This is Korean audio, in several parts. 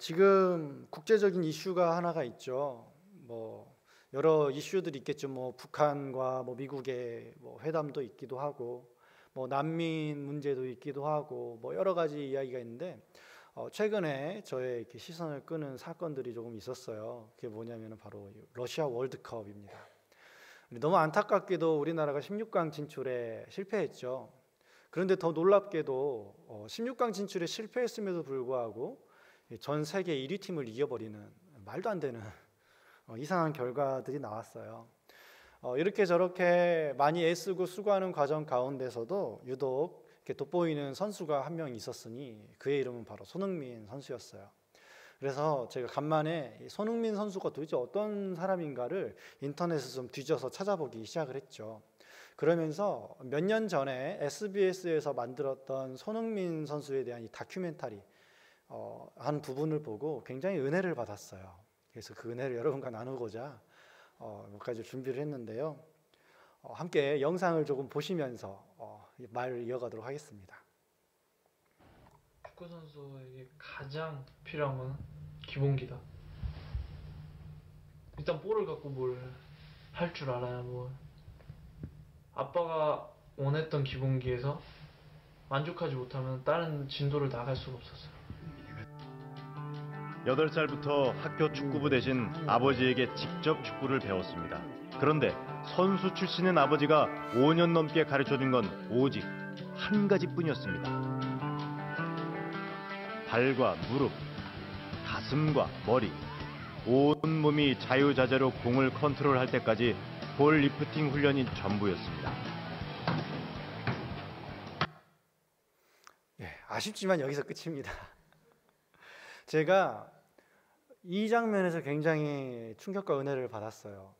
지금 국제적인 이슈가 하나가 있죠. 여러 이슈들이 있겠죠. 북한과 미국의 회담도 있기도 하고, 난민 문제도 있기도 하고, 여러 가지 이야기가 있는데, 최근에 저의 이렇게 시선을 끄는 사건들이 조금 있었어요. 그게 뭐냐면 바로 러시아 월드컵입니다. 너무 안타깝게도 우리나라가 16강 진출에 실패했죠. 그런데 더 놀랍게도 16강 진출에 실패했음에도 불구하고 전 세계 1위 팀을 이겨버리는 말도 안 되는 이상한 결과들이 나왔어요. 이렇게 저렇게 많이 애쓰고 수고하는 과정 가운데서도 유독 이렇게 돋보이는 선수가 한 명 있었으니 그의 이름은 바로 손흥민 선수였어요. 그래서 제가 간만에 손흥민 선수가 도대체 어떤 사람인가를 인터넷에서 좀 뒤져서 찾아보기 시작을 했죠. 그러면서 몇 년 전에 SBS에서 만들었던 손흥민 선수에 대한 이 다큐멘터리 한 부분을 보고 굉장히 은혜를 받았어요. 그래서 그 은혜를 여러분과 나누고자 몇 가지 준비를 했는데요. 함께 영상을 조금 보시면서 말을 이어가도록 하겠습니다. 축구 선수에게 가장 필요한 건 기본기다. 일단 볼을 갖고 뭘 할 줄 알아야 아빠가 원했던 기본기에서 만족하지 못하면 다른 진도를 나갈 수가 없었어요. 8살부터 학교 축구부 대신 아버지에게 직접 축구를 배웠습니다. 그런데 선수 출신인 아버지가 5년 넘게 가르쳐준 건 오직 한 가지뿐이었습니다. 발과 무릎, 가슴과 머리, 온 몸이 자유자재로 공을 컨트롤할 때까지 볼 리프팅 훈련이 전부였습니다. 아쉽지만 여기서 끝입니다. 제가 이 장면에서 굉장히 충격과 은혜를 받았어요.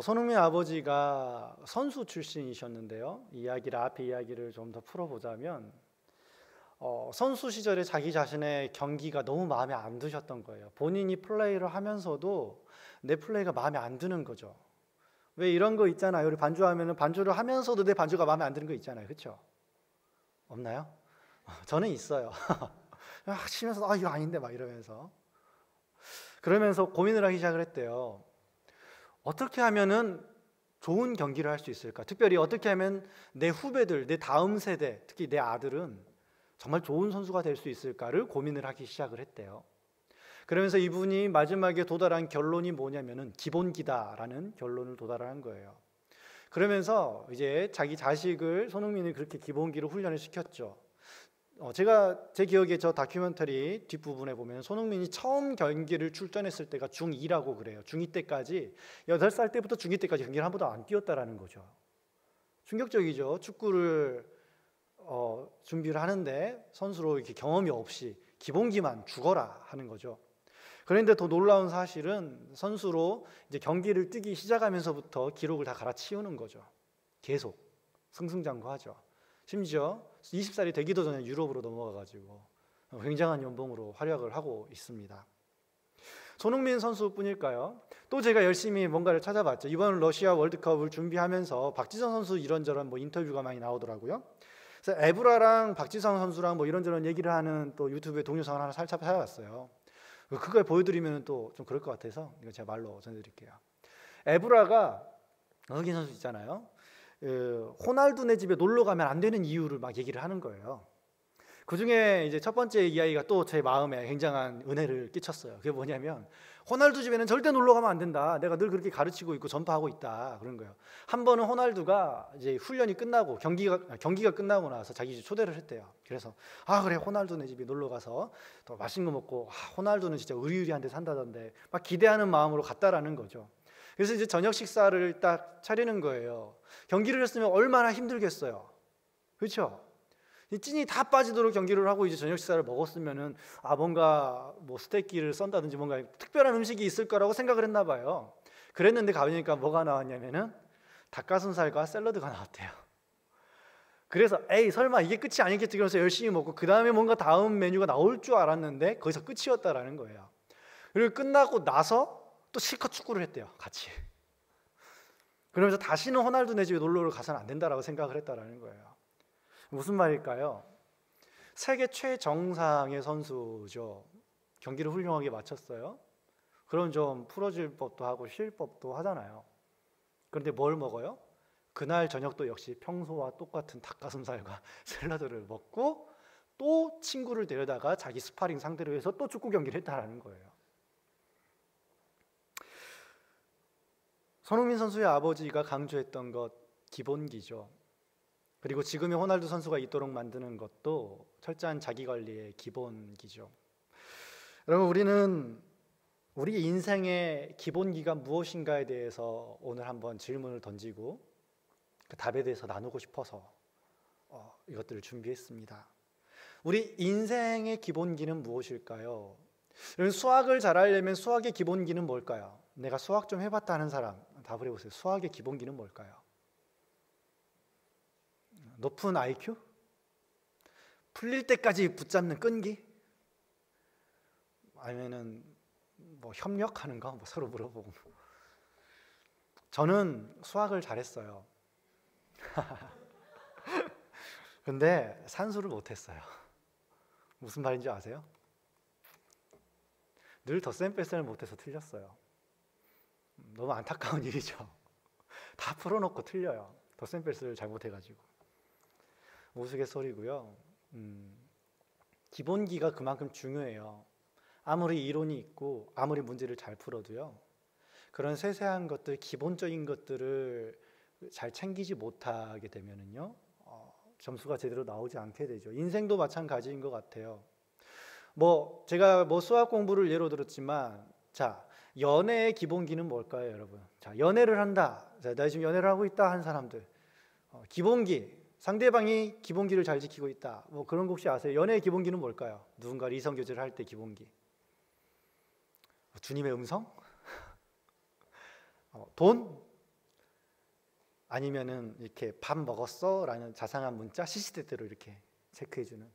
손흥민 아버지가 선수 출신이셨는데요. 앞에 이야기를 좀 더 풀어보자면 선수 시절에 자기 자신의 경기가 너무 마음에 안 드셨던 거예요. 본인이 플레이를 하면서도 내 플레이가 마음에 안 드는 거죠. 왜 이런 거 있잖아요. 우리 반주하면 반주를 하면서도 내 반주가 마음에 안 드는 거 있잖아요. 그렇죠? 없나요? 저는 있어요. 치면서 이거 아닌데 막 이러면서 그러면서 고민을 하기 시작을 했대요. 어떻게 하면은 좋은 경기를 할 수 있을까? 특별히 어떻게 하면 내 후배들, 내 다음 세대, 특히 내 아들은 정말 좋은 선수가 될 수 있을까를 고민을 하기 시작을 했대요. 그러면서 이분이 마지막에 도달한 결론이 뭐냐면은 기본기다라는 결론을 도달한 거예요. 그러면서 이제 자기 자식을 손흥민이 그렇게 기본기로 훈련을 시켰죠. 제가 제 기억에 저 다큐멘터리 뒷부분에 보면 손흥민이 처음 경기를 출전했을 때가 중2라고 그래요. 중2 때까지 8살 때부터 중2 때까지 경기를 한 번도 안 뛰었다라는 거죠. 충격적이죠. 축구를 준비를 하는데 선수로 이렇게 경험이 없이 기본기만 죽어라 하는 거죠. 그런데 더 놀라운 사실은 선수로 이제 경기를 뛰기 시작하면서부터 기록을 다 갈아치우는 거죠. 계속 승승장구하죠. 심지어 20살이 되기도 전에 유럽으로 넘어가가지고 굉장한 연봉으로 활약을 하고 있습니다. 손흥민 선수뿐일까요? 또 제가 열심히 뭔가를 찾아봤죠. 이번 러시아 월드컵을 준비하면서 박지성 선수 이런저런 인터뷰가 많이 나오더라고요. 그래서 에브라랑 박지성 선수랑 이런저런 얘기를 하는 또 유튜브에 동영상을 하나 살짝 찾아봤어요. 그걸 보여드리면 또 좀 그럴 것 같아서 이거 제가 말로 전해드릴게요. 에브라가 흑인 선수 있잖아요. 호날두네 집에 놀러 가면 안 되는 이유를 막 얘기를 하는 거예요. 그 중에 이제 첫 번째 이야기가 또 제 마음에 굉장한 은혜를 끼쳤어요. 그게 뭐냐면 호날두 집에는 절대 놀러 가면 안 된다. 내가 늘 그렇게 가르치고 있고 전파하고 있다. 그런 거예요. 한 번은 호날두가 이제 훈련이 끝나고 경기가 끝나고 나서 자기 집 초대를 했대요. 그래서 그래 호날두네 집에 놀러 가서 또 맛있는 거 먹고 호날두는 진짜 의리의리한 데 산다던데 막 기대하는 마음으로 갔다라는 거죠. 그래서 이제 저녁 식사를 딱 차리는 거예요. 경기를 했으면 얼마나 힘들겠어요. 그렇죠? 찐이 다 빠지도록 경기를 하고 이제 저녁 식사를 먹었으면은 뭔가 스테이크를 썬다든지 뭔가 특별한 음식이 있을 거라고 생각을 했나 봐요. 그랬는데 가보니까 뭐가 나왔냐면은 닭가슴살과 샐러드가 나왔대요. 그래서 설마 이게 끝이 아니겠지 그러면서 열심히 먹고 그 다음에 뭔가 다음 메뉴가 나올 줄 알았는데 거기서 끝이었다라는 거예요. 그리고 끝나고 나서 또 실컷 축구를 했대요. 같이. 그러면서 다시는 호날두네 집에 놀러를 가서는 안 된다라고 생각을 했다라는 거예요. 무슨 말일까요? 세계 최정상의 선수죠. 경기를 훌륭하게 마쳤어요. 그럼 좀 풀어질 법도 하고 쉴 법도 하잖아요. 그런데 뭘 먹어요? 그날 저녁도 역시 평소와 똑같은 닭가슴살과 샐러드를 먹고 또 친구를 데려다가 자기 스파링 상대로 해서 또 축구 경기를 했다라는 거예요. 손흥민 선수의 아버지가 강조했던 것 기본기죠. 그리고 지금의 호날두 선수가 있도록 만드는 것도 철저한 자기관리의 기본기죠. 여러분, 우리는 우리 인생의 기본기가 무엇인가에 대해서 오늘 한번 질문을 던지고 그 답에 대해서 나누고 싶어서 이것들을 준비했습니다. 우리 인생의 기본기는 무엇일까요? 수학을 잘하려면 수학의 기본기는 뭘까요? 내가 수학 좀 해봤다 하는 사람 답을 해보세요. 수학의 기본기는 뭘까요? 높은 IQ? 풀릴 때까지 붙잡는 끈기? 아니면은 뭐 협력하는 거? 뭐 서로 물어보고. 저는 수학을 잘했어요. 근데 산수를 못했어요. 무슨 말인지 아세요? 늘 덧셈 뺄셈을 못해서 틀렸어요. 너무 안타까운 일이죠. 다 풀어놓고 틀려요. 덧셈 뺄셈을 잘못해가지고. 우스갯소리고요. 기본기가 그만큼 중요해요. 아무리 이론이 있고 아무리 문제를 잘 풀어도요, 그런 세세한 것들, 기본적인 것들을 잘 챙기지 못하게 되면은요, 점수가 제대로 나오지 않게 되죠. 인생도 마찬가지인 것 같아요. 제가 수학 공부를 예로 들었지만, 자, 연애의 기본기는 뭘까요, 여러분? 자, 연애를 한다. 자, 나 지금 연애를 하고 있다 한 사람들, 기본기, 상대방이 기본기를 잘 지키고 있다. 그런 거 혹시 아세요? 연애의 기본기는 뭘까요? 누군가 이성 교제를 할 때 기본기. 주님의 음성? 돈? 아니면은 이렇게 밥 먹었어? 라는 자상한 문자 시시때때로 이렇게 체크해주는.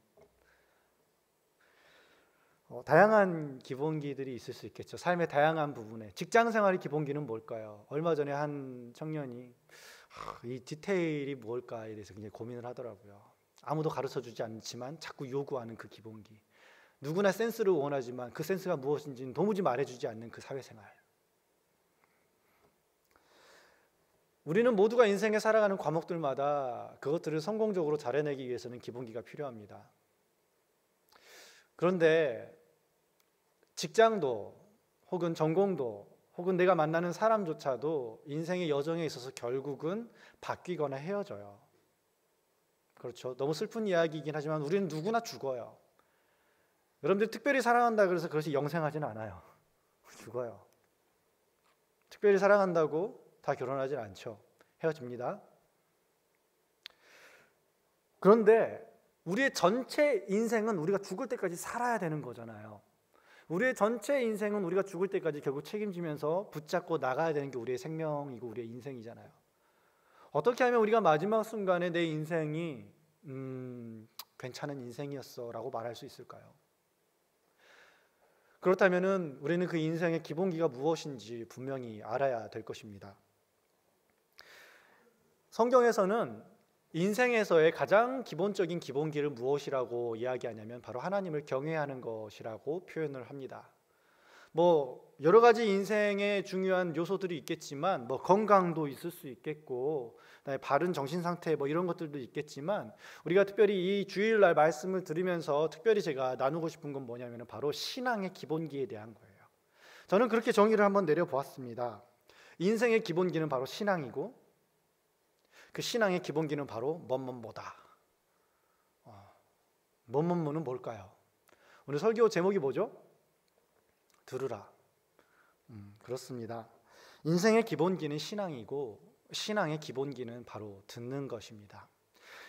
다양한 기본기들이 있을 수 있겠죠. 삶의 다양한 부분에. 직장 생활의 기본기는 뭘까요? 얼마 전에 한 청년이 이 디테일이 뭘까에 대해서 굉장히 고민을 하더라고요. 아무도 가르쳐주지 않지만 자꾸 요구하는 그 기본기. 누구나 센스를 원하지만 그 센스가 무엇인지는 도무지 말해주지 않는 그 사회생활. 우리는 모두가 인생에 살아가는 과목들마다 그것들을 성공적으로 잘해내기 위해서는 기본기가 필요합니다. 그런데 직장도 혹은 전공도 혹은 내가 만나는 사람조차도 인생의 여정에 있어서 결국은 바뀌거나 헤어져요. 그렇죠. 너무 슬픈 이야기이긴 하지만 우리는 누구나 죽어요. 여러분들 특별히 사랑한다 그래서 그것이 영생하지는 않아요. 죽어요. 특별히 사랑한다고 다 결혼하진 않죠. 헤어집니다. 그런데 우리의 전체 인생은 우리가 죽을 때까지 살아야 되는 거잖아요. 우리의 전체 인생은 우리가 죽을 때까지 결국 책임지면서 붙잡고 나가야 되는 게 우리의 생명이고 우리의 인생이잖아요. 어떻게 하면 우리가 마지막 순간에 내 인생이 괜찮은 인생이었어 라고 말할 수 있을까요? 그렇다면 우리는 그 인생의 기본기가 무엇인지 분명히 알아야 될 것입니다. 성경에서는 인생에서의 가장 기본적인 기본기를 무엇이라고 이야기하냐면 바로 하나님을 경외하는 것이라고 표현을 합니다. 여러 가지 인생의 중요한 요소들이 있겠지만 건강도 있을 수 있겠고 바른 정신 상태 이런 것들도 있겠지만 우리가 특별히 이 주일날 말씀을 들으면서 특별히 제가 나누고 싶은 건 뭐냐면 바로 신앙의 기본기에 대한 거예요. 저는 그렇게 정의를 한번 내려보았습니다. 인생의 기본기는 바로 신앙이고 그 신앙의 기본기는 바로 뭐뭐뭐다. 뭐뭐뭐는 뭘까요? 오늘 설교 제목이 뭐죠? 들으라. 그렇습니다. 인생의 기본기는 신앙이고 신앙의 기본기는 바로 듣는 것입니다.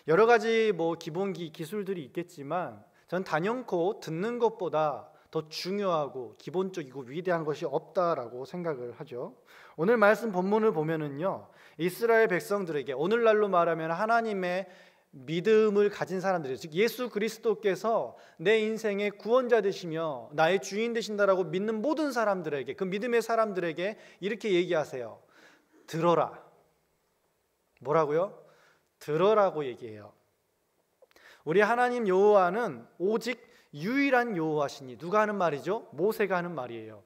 여러 가지 기본기 기술들이 있겠지만 전 단연코 듣는 것보다 더 중요하고 기본적이고 위대한 것이 없다라고 생각을 하죠. 오늘 말씀 본문을 보면은요, 이스라엘 백성들에게 오늘날로 말하면 하나님의 믿음을 가진 사람들이, 즉 예수 그리스도께서 내 인생의 구원자 되시며 나의 주인 되신다라고 믿는 모든 사람들에게, 그 믿음의 사람들에게 이렇게 얘기하세요. 들어라. 뭐라고요? 들어라고 얘기해요. 우리 하나님 여호와는 오직 유일한 여호와시니. 누가 하는 말이죠? 모세가 하는 말이에요.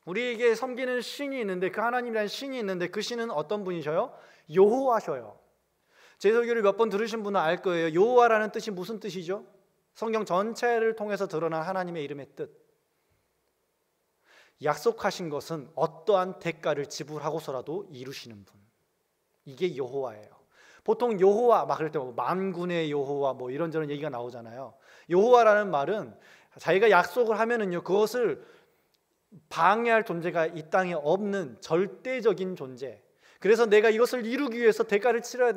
우리에게 섬기는 신이 있는데, 그 하나님이라는 신이 있는데, 그 신은 어떤 분이셔요? 여호와셔요. 제 설교를 몇 번 들으신 분은 알 거예요. 여호와라는 뜻이 무슨 뜻이죠? 성경 전체를 통해서 드러난 하나님의 이름의 뜻. 약속하신 것은 어떠한 대가를 지불하고서라도 이루시는 분. 이게 여호와예요. 보통 여호와 막 그럴 때 만군의 여호와 뭐 이런저런 얘기가 나오잖아요. 여호와라는 말은 자기가 약속을 하면은요, 그것을 방해할 존재가 이 땅에 없는 절대적인 존재. 그래서 내가 이것을 이루기 위해서 대가를 치러야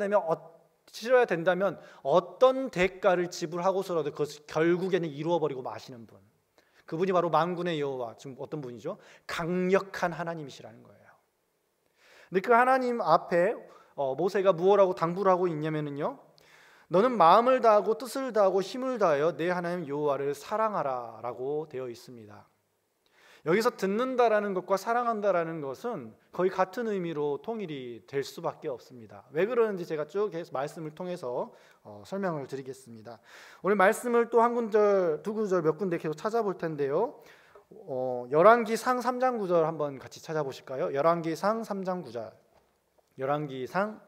된다면 어떤 대가를 지불하고서라도 그것을 결국에는 이루어버리고 마시는 분. 그분이 바로 만군의 여호와. 지금 어떤 분이죠? 강력한 하나님이시라는 거예요. 근데 그 하나님 앞에 모세가 무엇라고 당부를 하고 있냐면요, 너는 마음을 다하고 뜻을 다하고 힘을 다하여 내 하나님 여호와를 사랑하라 라고 되어 있습니다. 여기서 듣는다라는 것과 사랑한다라는 것은 거의 같은 의미로 통일이 될 수밖에 없습니다. 왜 그러는지 제가 쭉 말씀을 통해서 설명을 드리겠습니다. 오늘 말씀을 또 한 구절, 두 구절 몇 군데 계속 찾아볼 텐데요. 열왕기상 3장 9절 한번 같이 찾아보실까요? 열왕기상 3장 9절. 열왕기상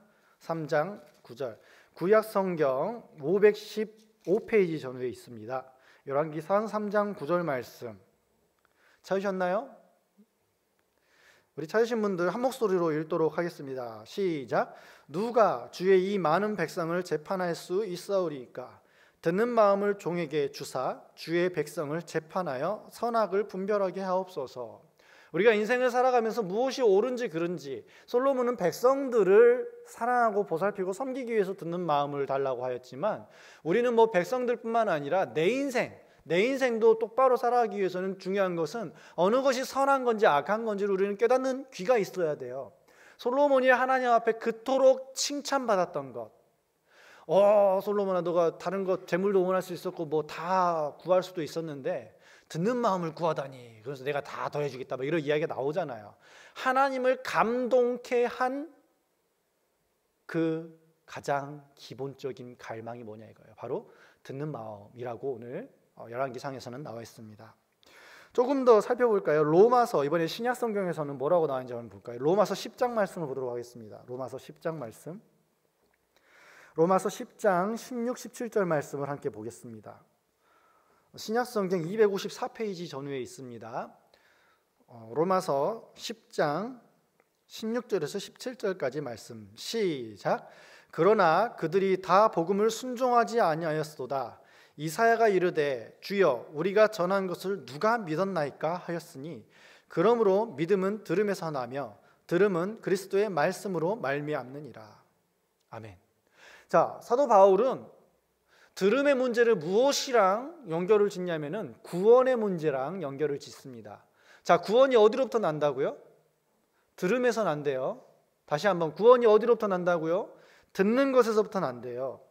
3장 9절. 구약 성경 515페이지 전후에 있습니다. 열왕기상 3장 9절 말씀. 찾으셨나요? 우리 찾으신 분들 한 목소리로 읽도록 하겠습니다. 시작. 누가 주의 이 많은 백성을 재판할 수 있사오리이까? 듣는 마음을 종에게 주사 주의 백성을 재판하여 선악을 분별하게 하옵소서. 우리가 인생을 살아가면서 무엇이 옳은지 그른지 솔로몬은 백성들을 사랑하고 보살피고 섬기기 위해서 듣는 마음을 달라고 하였지만, 우리는 뭐 백성들뿐만 아니라 내 인생도 똑바로 살아가기 위해서는 중요한 것은 어느 것이 선한 건지 악한 건지를 우리는 깨닫는 귀가 있어야 돼요. 솔로몬이 하나님 앞에 그토록 칭찬받았던 것, 솔로몬아, 너가 다른 것 재물도 원할 수 있었고 뭐 다 구할 수도 있었는데 듣는 마음을 구하다니, 그래서 내가 다 더해주겠다, 뭐 이런 이야기가 나오잖아요. 하나님을 감동케 한 그 가장 기본적인 갈망이 뭐냐 이거예요. 바로 듣는 마음이라고 오늘 열왕기상에서는 나와 있습니다. 조금 더 살펴볼까요? 로마서, 이번에 신약 성경에서는 뭐라고 나왔는지 한번 볼까요? 로마서 10장 말씀을 보도록 하겠습니다. 로마서 10장 말씀. 로마서 10장 16, 17절 말씀을 함께 보겠습니다. 신약 성경 254페이지 전후에 있습니다. 로마서 10장 16절에서 17절까지 말씀. 시작. 그러나 그들이 다 복음을 순종하지 아니하였도다. 이사야가 이르되 주여 우리가 전한 것을 누가 믿었나이까 하였으니, 그러므로 믿음은 들음에서 나며 들음은 그리스도의 말씀으로 말미암느니라. 아멘. 자, 사도 바울은 들음의 문제를 무엇이랑 연결을 짓냐면은 구원의 문제랑 연결을 짓습니다. 자, 구원이 어디로부터 난다고요? 들음에서 난대요. 다시 한번, 구원이 어디로부터 난다고요? 듣는 것에서부터 난대요.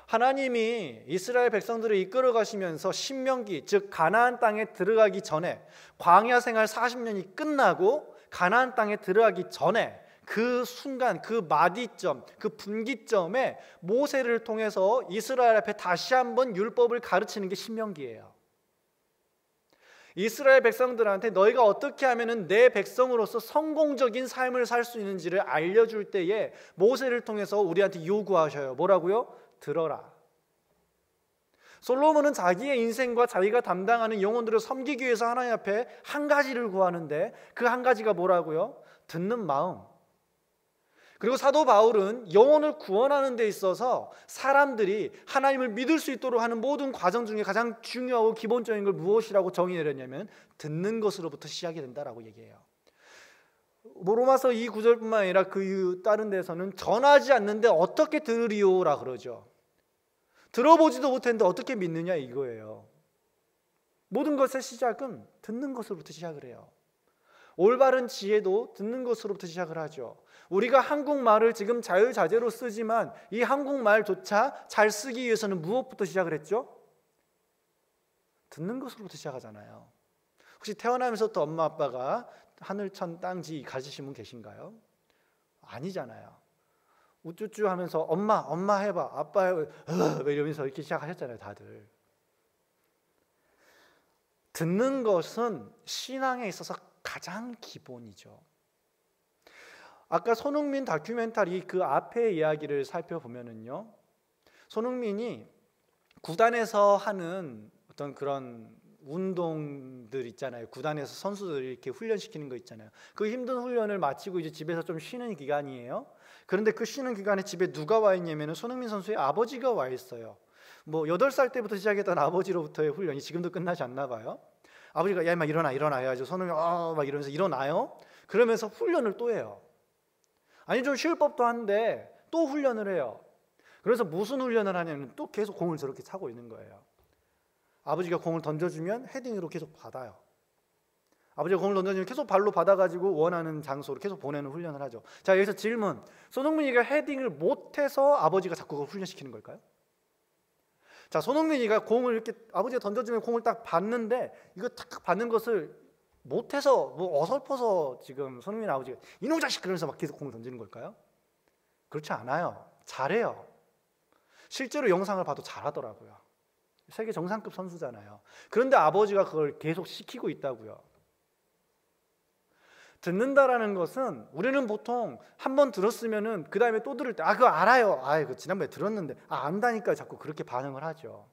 하나님이 이스라엘 백성들을 이끌어 가시면서 신명기, 즉 가나안 땅에 들어가기 전에, 광야 생활 40년이 끝나고 가나안 땅에 들어가기 전에 그 순간, 그 마디점, 그 분기점에 모세를 통해서 이스라엘 앞에 다시 한번 율법을 가르치는 게 신명기예요. 이스라엘 백성들한테 너희가 어떻게 하면은 내 백성으로서 성공적인 삶을 살 수 있는지를 알려줄 때에 모세를 통해서 우리한테 요구하셔요. 뭐라고요? 들어라. 솔로몬은 자기의 인생과 자기가 담당하는 영혼들을 섬기기 위해서 하나님 앞에 한 가지를 구하는데, 그 한 가지가 뭐라고요? 듣는 마음. 그리고 사도 바울은 영혼을 구원하는 데 있어서 사람들이 하나님을 믿을 수 있도록 하는 모든 과정 중에 가장 중요하고 기본적인 걸 무엇이라고 정의 내렸냐면 듣는 것으로부터 시작이 된다라고 얘기해요. 로마서 이 구절뿐만 아니라 그 다른 데서는 전하지 않는데 어떻게 들으리오라 그러죠. 들어보지도 못했는데 어떻게 믿느냐 이거예요. 모든 것의 시작은 듣는 것으로부터 시작을 해요. 올바른 지혜도 듣는 것으로부터 시작을 하죠. 우리가 한국말을 지금 자유자재로 쓰지만 이 한국말조차 잘 쓰기 위해서는 무엇부터 시작을 했죠? 듣는 것으로부터 시작하잖아요. 혹시 태어나면서부터 엄마 아빠가 하늘천 땅지 가지신 분 계신가요? 아니잖아요. 우쭈쭈 하면서 엄마 해봐, 아빠 해봐, 이러면서 이렇게 시작하셨잖아요, 다들. 듣는 것은 신앙에 있어서 가장 기본이죠. 아까 손흥민 다큐멘터리 그 앞의 이야기를 살펴보면은요, 손흥민이 구단에서 하는 어떤 그런 운동들 있잖아요. 구단에서 선수들 이렇게 훈련시키는 거 있잖아요. 그 힘든 훈련을 마치고 이제 집에서 좀 쉬는 기간이에요. 그런데 그 쉬는 기간에 집에 누가 와 있냐면은 손흥민 선수의 아버지가 와 있어요. 뭐 8살 때부터 시작했던 아버지로부터의 훈련이 지금도 끝나지 않나 봐요. 아버지가 야 임마 일어나 해가지고 손흥민 막 이러면서 일어나요. 그러면서 훈련을 또 해요. 아니 좀 쉴 법도 한데 또 훈련을 해요. 그래서 무슨 훈련을 하냐면 또 계속 공을 저렇게 차고 있는 거예요. 아버지가 공을 던져주면 헤딩으로 계속 받아요. 아버지가 공을 던져주면 계속 발로 받아가지고 원하는 장소로 계속 보내는 훈련을 하죠. 자, 여기서 질문. 손흥민이가 헤딩을 못해서 아버지가 자꾸 그걸 훈련시키는 걸까요? 자, 손흥민이가 공을 이렇게 아버지가 던져주면 공을 딱 받는데 이거 탁 받는 것을 못해서 뭐 어설퍼서 지금 손흥민 아버지가 이놈 자식 그러면서 막 계속 공을 던지는 걸까요? 그렇지 않아요. 잘해요. 실제로 영상을 봐도 잘하더라고요. 세계 정상급 선수잖아요. 그런데 아버지가 그걸 계속 시키고 있다고요. 듣는다라는 것은 우리는 보통 한 번 들었으면은 그 다음에 또 들을 때 그거 알아요. 그 지난번에 들었는데 안다니까 자꾸 그렇게 반응을 하죠.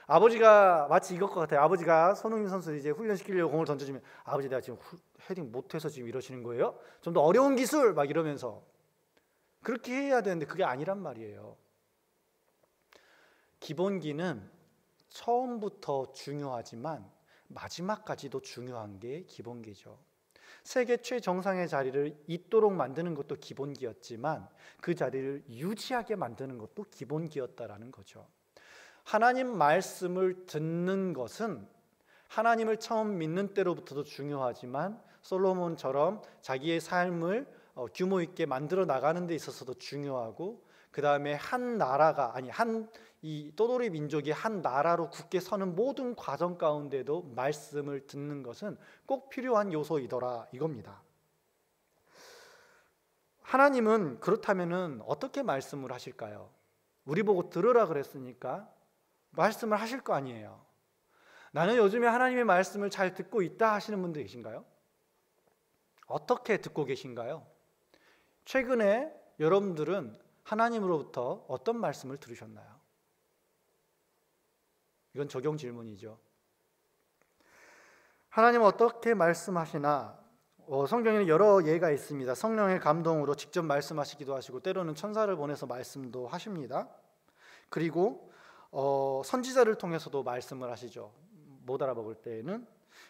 아버지가 마치 이것 같아요. 아버지가 손흥민 선수 이제 훈련시키려고 공을 던져주면 아버지 내가 지금 헤딩 못해서 지금 이러시는 거예요? 좀 더 어려운 기술 막 이러면서 그렇게 해야 되는데 그게 아니란 말이에요. 기본기는 처음부터 중요하지만 마지막까지도 중요한 게 기본기죠. 세계 최정상의 자리를 잇도록 만드는 것도 기본기였지만 그 자리를 유지하게 만드는 것도 기본기였다라는 거죠. 하나님 말씀을 듣는 것은 하나님을 처음 믿는 때로부터도 중요하지만 솔로몬처럼 자기의 삶을 규모 있게 만들어 나가는 데 있어서도 중요하고 그 다음에 한 나라가 이 또돌이 민족이 한 나라로 굳게 서는 모든 과정 가운데도 말씀을 듣는 것은 꼭 필요한 요소이더라 이겁니다. 하나님은 그렇다면은 어떻게 말씀을 하실까요? 우리 보고 들으라 그랬으니까 말씀을 하실 거 아니에요. 나는 요즘에 하나님의 말씀을 잘 듣고 있다 하시는 분들 계신가요? 어떻게 듣고 계신가요? 최근에 여러분들은 하나님으로부터 어떤 말씀을 들으셨나요? 이건 적용 질문이죠. 하나님은 어떻게 말씀하시나? 성경에는 여러 예가 있습니다. 성령의 감동으로 직접 말씀하시기도 하시고 때로는 천사를 보내서 말씀도 하십니다. 그리고 선지자를 통해서도 말씀을 하시죠. 못 알아먹을 때에는.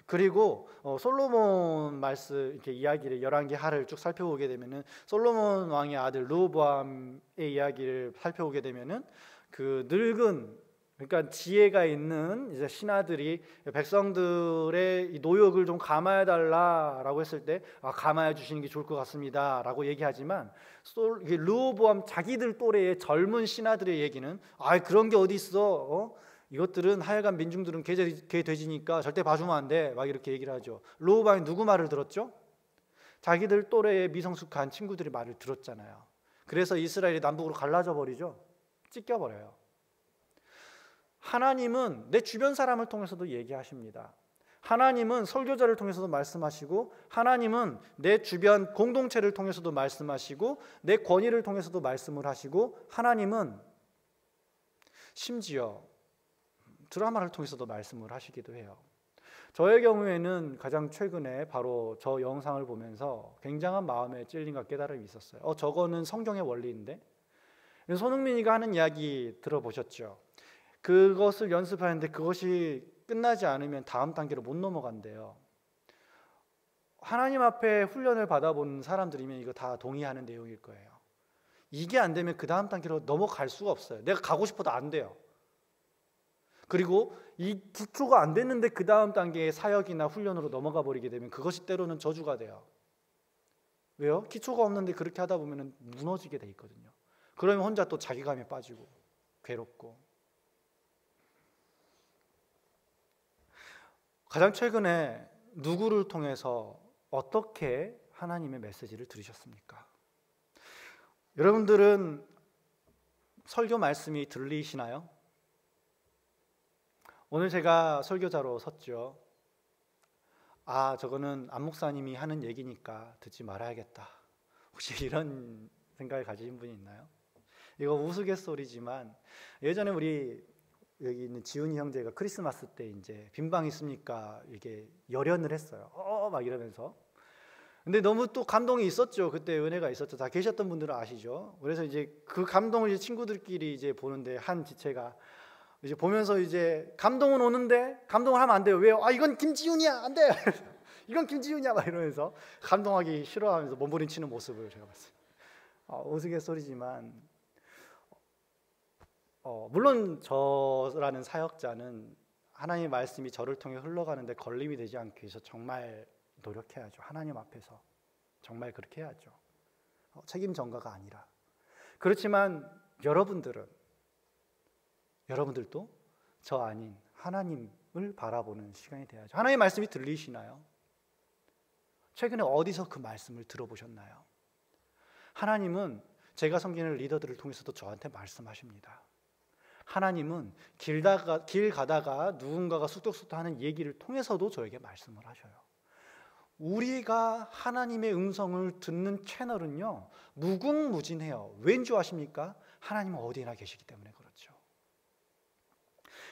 그리고 솔로몬 말씀 이렇게 이야기를 11개 하를 쭉 살펴보게 되면은 솔로몬 왕의 아들 르호보암의 이야기를 살펴보게 되면은 그 늙은 그러니까 지혜가 있는 이제 신하들이 백성들의 노역을 좀 감화해 달라라고 했을 때 감화해 주시는 게 좋을 것 같습니다라고 얘기하지만 르호보암 자기들 또래의 젊은 신하들의 얘기는 그런 게 어디 있어? 이것들은 하여간 민중들은 개 돼지니까 절대 봐주면 안 돼. 막 이렇게 얘기를 하죠. 르호보암이 누구 말을 들었죠? 자기들 또래의 미성숙한 친구들의 말을 들었잖아요. 그래서 이스라엘이 남북으로 갈라져 버리죠. 찢겨 버려요. 하나님은 내 주변 사람을 통해서도 얘기하십니다. 하나님은 설교자를 통해서도 말씀하시고 하나님은 내 주변 공동체를 통해서도 말씀하시고 내 권위를 통해서도 말씀을 하시고 하나님은 심지어 드라마를 통해서도 말씀을 하시기도 해요. 저의 경우에는 가장 최근에 바로 저 영상을 보면서 굉장한 마음의 찔림과 깨달음이 있었어요. 저거는 성경의 원리인데? 손흥민이가 하는 이야기 들어보셨죠? 그것을 연습하는데 그것이 끝나지 않으면 다음 단계로 못 넘어간대요. 하나님 앞에 훈련을 받아본 사람들이면 이거 다 동의하는 내용일 거예요. 이게 안 되면 그 다음 단계로 넘어갈 수가 없어요. 내가 가고 싶어도 안 돼요. 그리고 이 기초가 안 됐는데 그 다음 단계의 사역이나 훈련으로 넘어가 버리게 되면 그것이 때로는 저주가 돼요. 왜요? 기초가 없는데 그렇게 하다 보면 무너지게 돼 있거든요. 그러면 혼자 또 자기감에 빠지고 괴롭고. 가장 최근에 누구를 통해서 어떻게 하나님의 메시지를 들으셨습니까? 여러분들은 설교 말씀이 들리시나요? 오늘 제가 설교자로 섰죠. 아, 저거는 안 목사님이 하는 얘기니까 듣지 말아야겠다. 혹시 이런 생각을 가지신 분이 있나요? 이거 우스갯소리지만 예전에 우리 여기 있는 지훈이 형제가 크리스마스 때 이제 빈방 있습니까? 이게 열연을 했어요. 막 이러면서. 근데 너무 또 감동이 있었죠. 그때 은혜가 있었죠. 다 계셨던 분들은 아시죠? 그래서 이제 그 감동을 이제 친구들끼리 이제 보는데 한 지체가 이제 보면서 이제 감동은 오는데 감동을 하면 안 돼요. 왜요? 아, 이건 김지훈이야. 안 돼. 이건 김지훈이야. 막 이러면서 감동하기 싫어하면서 몸부림치는 모습을 제가 봤어요. 우스갯소리지만 물론 저라는 사역자는 하나님의 말씀이 저를 통해 흘러가는데 걸림이 되지 않기 위해서 정말 노력해야죠. 하나님 앞에서 정말 그렇게 해야죠. 책임 전가가 아니라. 그렇지만 여러분들도 저 아닌 하나님을 바라보는 시간이 돼야죠. 하나님의 말씀이 들리시나요? 최근에 어디서 그 말씀을 들어보셨나요? 하나님은 제가 섬기는 리더들을 통해서도 저한테 말씀하십니다. 하나님은 길 가다가 누군가가 쑥덕쑥덕 하는 얘기를 통해서도 저에게 말씀을 하셔요. 우리가 하나님의 음성을 듣는 채널은요, 무궁무진해요. 왠지 아십니까? 하나님은 어디나 계시기 때문에 그렇죠.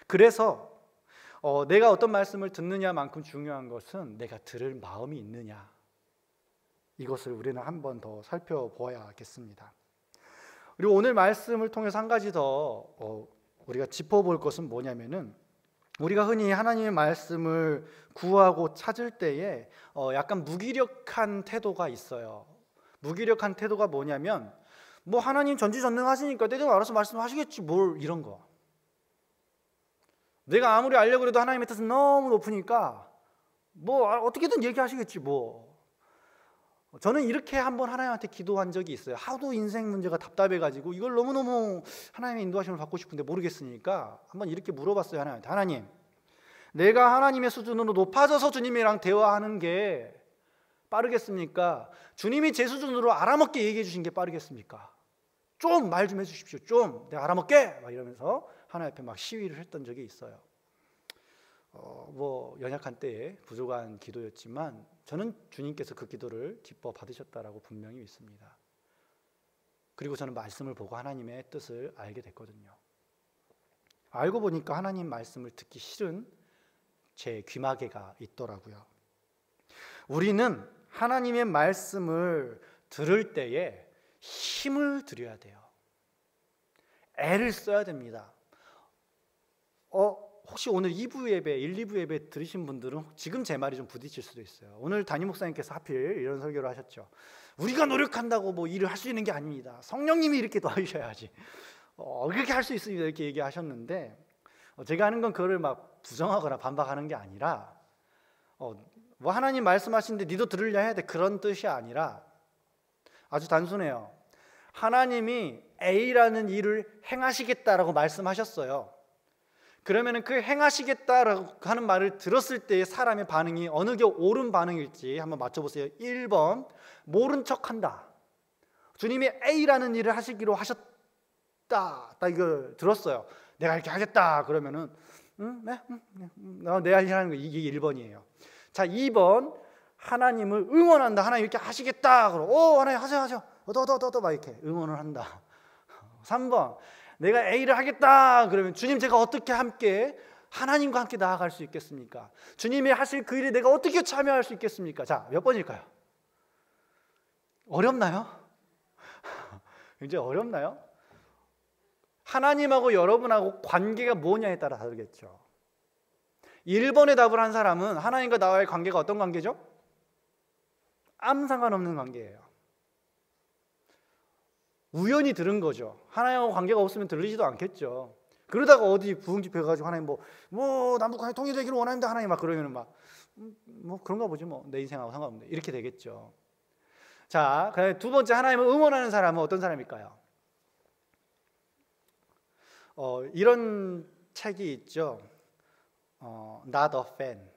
그래서 내가 어떤 말씀을 듣느냐만큼 중요한 것은 내가 들을 마음이 있느냐, 이것을 우리는 한 번 더 살펴보아야겠습니다. 그리고 오늘 말씀을 통해서 한 가지 더 우리가 짚어볼 것은 뭐냐면은, 우리가 흔히 하나님의 말씀을 구하고 찾을 때에 약간 무기력한 태도가 있어요. 무기력한 태도가 뭐냐면, 뭐 하나님 전지전능하시니까 때대로 알아서 말씀하시겠지 뭘, 이런 거. 내가 아무리 알려고 해도 하나님의 뜻은 너무 높으니까 뭐 어떻게든 얘기하시겠지 뭐. 저는 이렇게 한번 하나님한테 기도한 적이 있어요. 하도 인생 문제가 답답해가지고 이걸 너무너무 하나님의 인도하심을 받고 싶은데 모르겠으니까 한번 이렇게 물어봤어요. 하나님한테. 하나님, 내가 하나님의 수준으로 높아져서 주님이랑 대화하는 게 빠르겠습니까? 주님이 제 수준으로 알아먹게 얘기해 주신 게 빠르겠습니까? 좀 말 좀 해주십시오. 좀 내가 알아먹게! 막 이러면서 하나님 앞에 막 시위를 했던 적이 있어요. 뭐 연약한 때에 부족한 기도였지만 저는 주님께서 그 기도를 기뻐 받으셨다라고 분명히 믿습니다. 그리고 저는 말씀을 보고 하나님의 뜻을 알게 됐거든요. 알고 보니까 하나님 말씀을 듣기 싫은 제 귀마개가 있더라고요. 우리는 하나님의 말씀을 들을 때에 힘을 들여야 돼요. 애를 써야 됩니다. 혹시 오늘 2부 예배, 1, 2부 예배 들으신 분들은 지금 제 말이 좀 부딪힐 수도 있어요. 오늘 담임 목사님께서 하필 이런 설교를 하셨죠. 우리가 노력한다고 뭐 일을 할 수 있는 게 아닙니다. 성령님이 이렇게 도와주셔야지. 그렇게 할 수 있습니다. 이렇게 얘기하셨는데, 제가 하는 건 그거를 막 부정하거나 반박하는 게 아니라, 뭐 하나님 말씀하시는데 니도 들으려 해야 돼, 그런 뜻이 아니라 아주 단순해요. 하나님이 A라는 일을 행하시겠다라고 말씀하셨어요. 그러면 그 행하시겠다라고 하는 말을 들었을 때의 사람의 반응이 어느 게 옳은 반응일지 한번 맞춰보세요. 1번, 모른 척한다. 주님이 A라는 일을 하시기로 하셨다, 딱 이걸 들었어요. 내가 이렇게 하겠다 그러면은 내 할 일 하는 거, 이게 1번이에요. 자, 2번, 하나님을 응원한다. 하나님 이렇게 하시겠다 그러고 하나님 하세요 더 막 이렇게 응원을 한다. 3번, 내가 A를 하겠다 그러면 주님, 제가 어떻게 함께 하나님과 함께 나아갈 수 있겠습니까? 주님이 하실 그 일에 내가 어떻게 참여할 수 있겠습니까? 자, 몇 번일까요? 어렵나요? 굉장히 어렵나요? 하나님하고 여러분하고 관계가 뭐냐에 따라 다르겠죠. 1번의 답을 한 사람은 하나님과 나와의 관계가 어떤 관계죠? 아무 상관없는 관계예요. 우연히 들은 거죠. 하나님하고 관계가 없으면 들리지도 않겠죠. 그러다가 어디 부흥집회 가지고 하나님 뭐 남북한이 통일되기를 원합니다 하나님 막 그러면은 뭐 그런가 보지 뭐, 내 인생하고 상관없네 이렇게 되겠죠. 자, 그다음에 두 번째, 하나님을 응원하는 사람은 어떤 사람일까요? 이런 책이 있죠. Not a fan.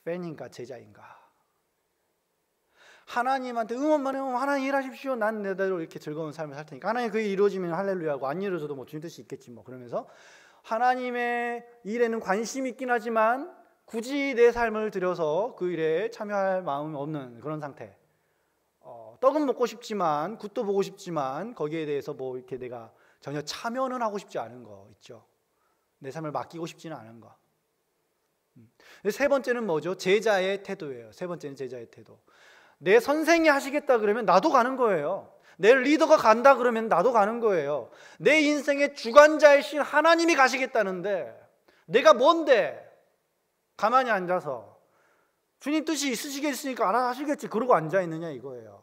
팬인가 제자인가. 하나님한테 응원만 해요. 하나님 일하십시오. 난 내대로 이렇게 즐거운 삶을 살 테니까. 하나님 그게 이루어지면 할렐루야고, 안 이루어져도 뭐 주님 뜻이 있겠지 뭐. 그러면서 하나님의 일에는 관심이 있긴 하지만 굳이 내 삶을 들여서 그 일에 참여할 마음이 없는 그런 상태. 떡은 먹고 싶지만, 굿도 보고 싶지만 거기에 대해서 뭐 이렇게 내가 전혀 참여는 하고 싶지 않은 거 있죠. 내 삶을 맡기고 싶지는 않은 거. 세 번째는 뭐죠? 제자의 태도예요. 세 번째는 제자의 태도. 내 선생이 하시겠다 그러면 나도 가는 거예요. 내 리더가 간다 그러면 나도 가는 거예요. 내 인생의 주관자이신 하나님이 가시겠다는데 내가 뭔데 가만히 앉아서 주님 뜻이 있으시겠으니까 알아서 하시겠지 그러고 앉아있느냐 이거예요.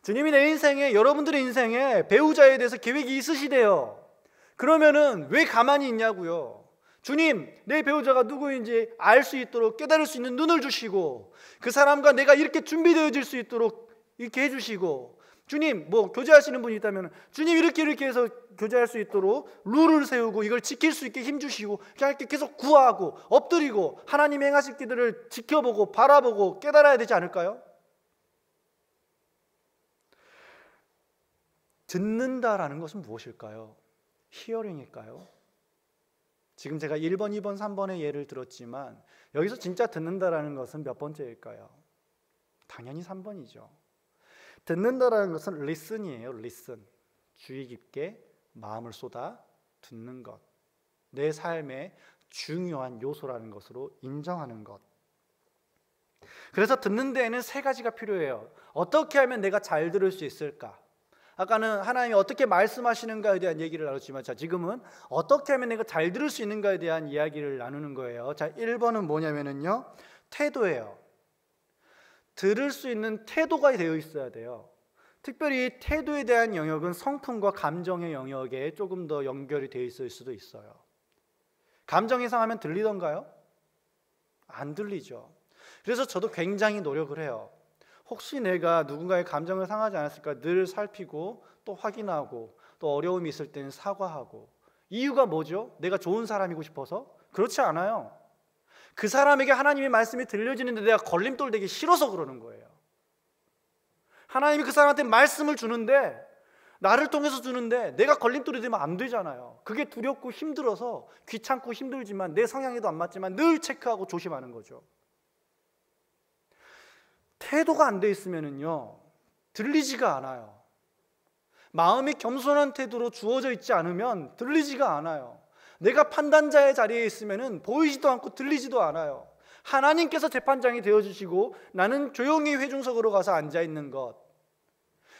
주님이 내 인생에, 여러분들의 인생에 배우자에 대해서 계획이 있으시대요. 그러면은 왜 가만히 있냐고요. 주님, 내 배우자가 누구인지 알 수 있도록 깨달을 수 있는 눈을 주시고, 그 사람과 내가 이렇게 준비되어질 수 있도록 이렇게 해주시고, 주님, 뭐 교제하시는 분이 있다면 주님 이렇게 해서 교제할 수 있도록 룰을 세우고 이걸 지킬 수 있게 힘주시고, 그냥 이렇게 계속 구하고 엎드리고 하나님 행하실 길들을 지켜보고 바라보고 깨달아야 되지 않을까요? 듣는다라는 것은 무엇일까요? 히어링일까요? 지금 제가 1번, 2번, 3번의 예를 들었지만 여기서 진짜 듣는다라는 것은 몇 번째일까요? 당연히 3번이죠. 듣는다라는 것은 listen이에요. listen. 주의 깊게 마음을 쏟아 듣는 것. 내 삶의 중요한 요소라는 것으로 인정하는 것. 그래서 듣는 데에는 세 가지가 필요해요. 어떻게 하면 내가 잘 들을 수 있을까? 아까는 하나님이 어떻게 말씀하시는가에 대한 얘기를 나눴지만, 자, 지금은 어떻게 하면 내가 잘 들을 수 있는가에 대한 이야기를 나누는 거예요. 자, 1번은 뭐냐면요, 태도예요. 들을 수 있는 태도가 되어 있어야 돼요. 특별히 태도에 대한 영역은 성품과 감정의 영역에 조금 더 연결이 되어 있을 수도 있어요. 감정이 상하면 들리던가요? 안 들리죠. 그래서 저도 굉장히 노력을 해요. 혹시 내가 누군가의 감정을 상하지 않았을까 늘 살피고 또 확인하고, 또 어려움이 있을 때는 사과하고. 이유가 뭐죠? 내가 좋은 사람이고 싶어서? 그렇지 않아요. 그 사람에게 하나님의 말씀이 들려지는데 내가 걸림돌 되기 싫어서 그러는 거예요. 하나님이 그 사람한테 말씀을 주는데, 나를 통해서 주는데 내가 걸림돌이 되면 안 되잖아요. 그게 두렵고 힘들어서, 귀찮고 힘들지만 내 성향에도 안 맞지만 늘 체크하고 조심하는 거죠. 태도가 안 돼 있으면요 들리지가 않아요. 마음이 겸손한 태도로 주어져 있지 않으면 들리지가 않아요. 내가 판단자의 자리에 있으면은 보이지도 않고 들리지도 않아요. 하나님께서 재판장이 되어주시고 나는 조용히 회중석으로 가서 앉아있는 것.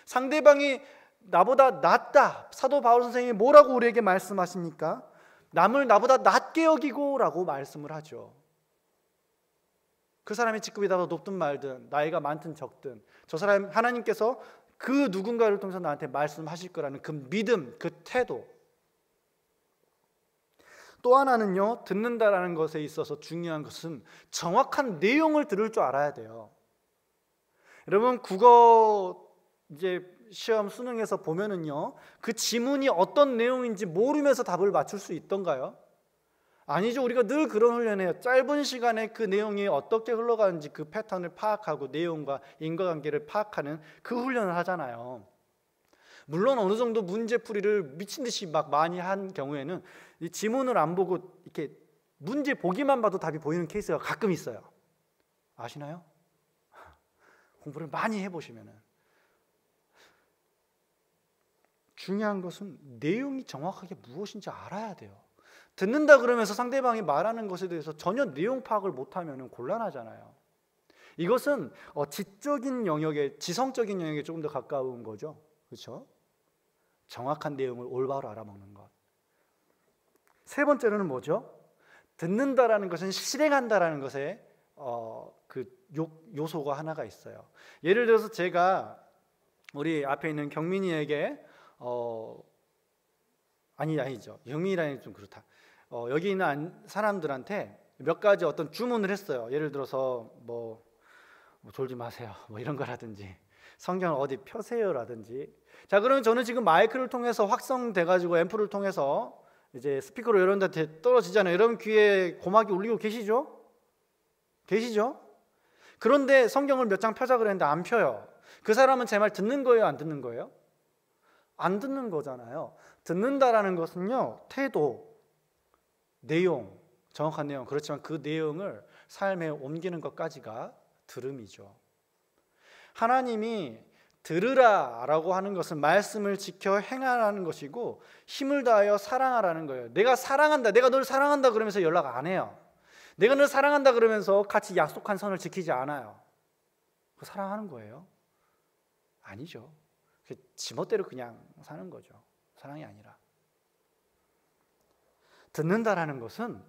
상대방이 나보다 낫다. 사도 바울 선생님이 뭐라고 우리에게 말씀하십니까? 남을 나보다 낮게 여기고 라고 말씀을 하죠. 그 사람의 직급이 더 높든 말든, 나이가 많든 적든, 저 사람 하나님께서 그 누군가를 통해서 나한테 말씀하실 거라는 그 믿음, 그 태도. 또 하나는요, 듣는다라는 것에 있어서 중요한 것은 정확한 내용을 들을 줄 알아야 돼요. 여러분, 국어 이제 시험 수능에서 보면은요, 그 지문이 어떤 내용인지 모르면서 답을 맞출 수 있던가요? 아니죠. 우리가 늘 그런 훈련해요. 짧은 시간에 그 내용이 어떻게 흘러가는지 그 패턴을 파악하고 내용과 인과관계를 파악하는 그 훈련을 하잖아요. 물론 어느 정도 문제풀이를 미친 듯이 막 많이 한 경우에는 이 지문을 안 보고 이렇게 문제 보기만 봐도 답이 보이는 케이스가 가끔 있어요. 아시나요? 공부를 많이 해보시면은. 중요한 것은 내용이 정확하게 무엇인지 알아야 돼요. 듣는다 그러면서 상대방이 말하는 것에 대해서 전혀 내용 파악을 못하면 곤란하잖아요. 이것은 지적인 영역에, 지성적인 영역에 조금 더 가까운 거죠. 그렇죠? 정확한 내용을 올바로 알아먹는 것. 세 번째로는 뭐죠? 듣는다라는 것은 실행한다라는 것에 그 요소가 하나가 있어요. 예를 들어서 제가 우리 앞에 있는 경민이에게 아니죠. 경민이라니 좀 그렇다. 여기 있는 사람들한테 몇 가지 어떤 주문을 했어요. 예를 들어서 뭐 졸지 마세요, 뭐 이런 거라든지, 성경을 어디 펴세요라든지. 자, 그러면 저는 지금 마이크를 통해서 확성돼가지고 앰프를 통해서 이제 스피커로 여러분들한테 떨어지잖아요. 여러분 귀에 고막이 울리고 계시죠? 계시죠? 그런데 성경을 몇 장 펴자 그랬는데 안 펴요. 그 사람은 제 말 듣는 거예요, 안 듣는 거예요? 안 듣는 거잖아요. 듣는다라는 것은요, 태도, 내용, 정확한 내용, 그렇지만 그 내용을 삶에 옮기는 것까지가 들음이죠. 하나님이 들으라라고 하는 것은 말씀을 지켜 행하라는 것이고 힘을 다하여 사랑하라는 거예요. 내가 사랑한다, 내가 널 사랑한다 그러면서 연락 안 해요. 내가 널 사랑한다 그러면서 같이 약속한 선을 지키지 않아요. 그 사랑하는 거예요? 아니죠. 지멋대로 그냥 사는 거죠. 사랑이 아니라. 듣는다라는 것은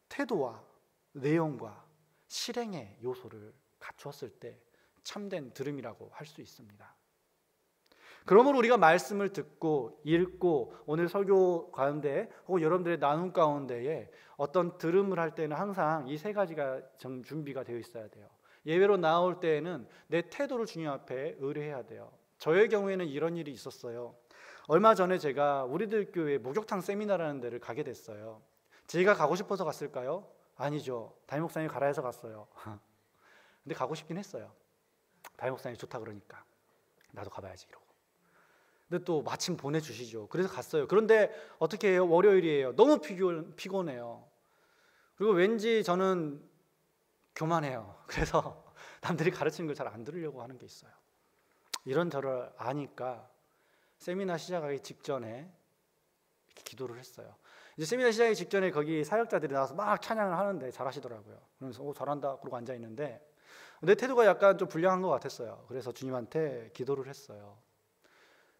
태도와 내용과 실행의 요소를 갖추었을 때 참된 들음이라고 할 수 있습니다. 그러므로 우리가 말씀을 듣고 읽고 오늘 설교 가운데 혹은 여러분들의 나눔 가운데에 어떤 들음을 할 때는 항상 이 세 가지가 준비가 되어 있어야 돼요. 예배로 나올 때에는 내 태도를 주님 앞에 의뢰해야 돼요. 저의 경우에는 이런 일이 있었어요. 얼마 전에 제가 우리들 교회 목욕탕 세미나라는 데를 가게 됐어요. 제가 가고 싶어서 갔을까요? 아니죠. 담임 목사님이 가라 해서 갔어요. 근데 가고 싶긴 했어요. 담임 목사님이 좋다 그러니까 나도 가봐야지 이러고. 근데 또 마침 보내주시죠. 그래서 갔어요. 그런데 어떻게 해요? 월요일이에요. 너무 피곤해요. 그리고 왠지 저는 교만해요. 그래서 남들이 가르치는 걸 잘 안 들으려고 하는 게 있어요. 이런 저를 아니까 세미나 시작하기 직전에 이렇게 기도를 했어요. 이제 세미나 시작하기 직전에 거기 사역자들이 나와서 막 찬양을 하는데 잘하시더라고요. 그러면서 잘한다 그러고 앉아 있는데 내 태도가 약간 좀 불량한 것 같았어요. 그래서 주님한테 기도를 했어요.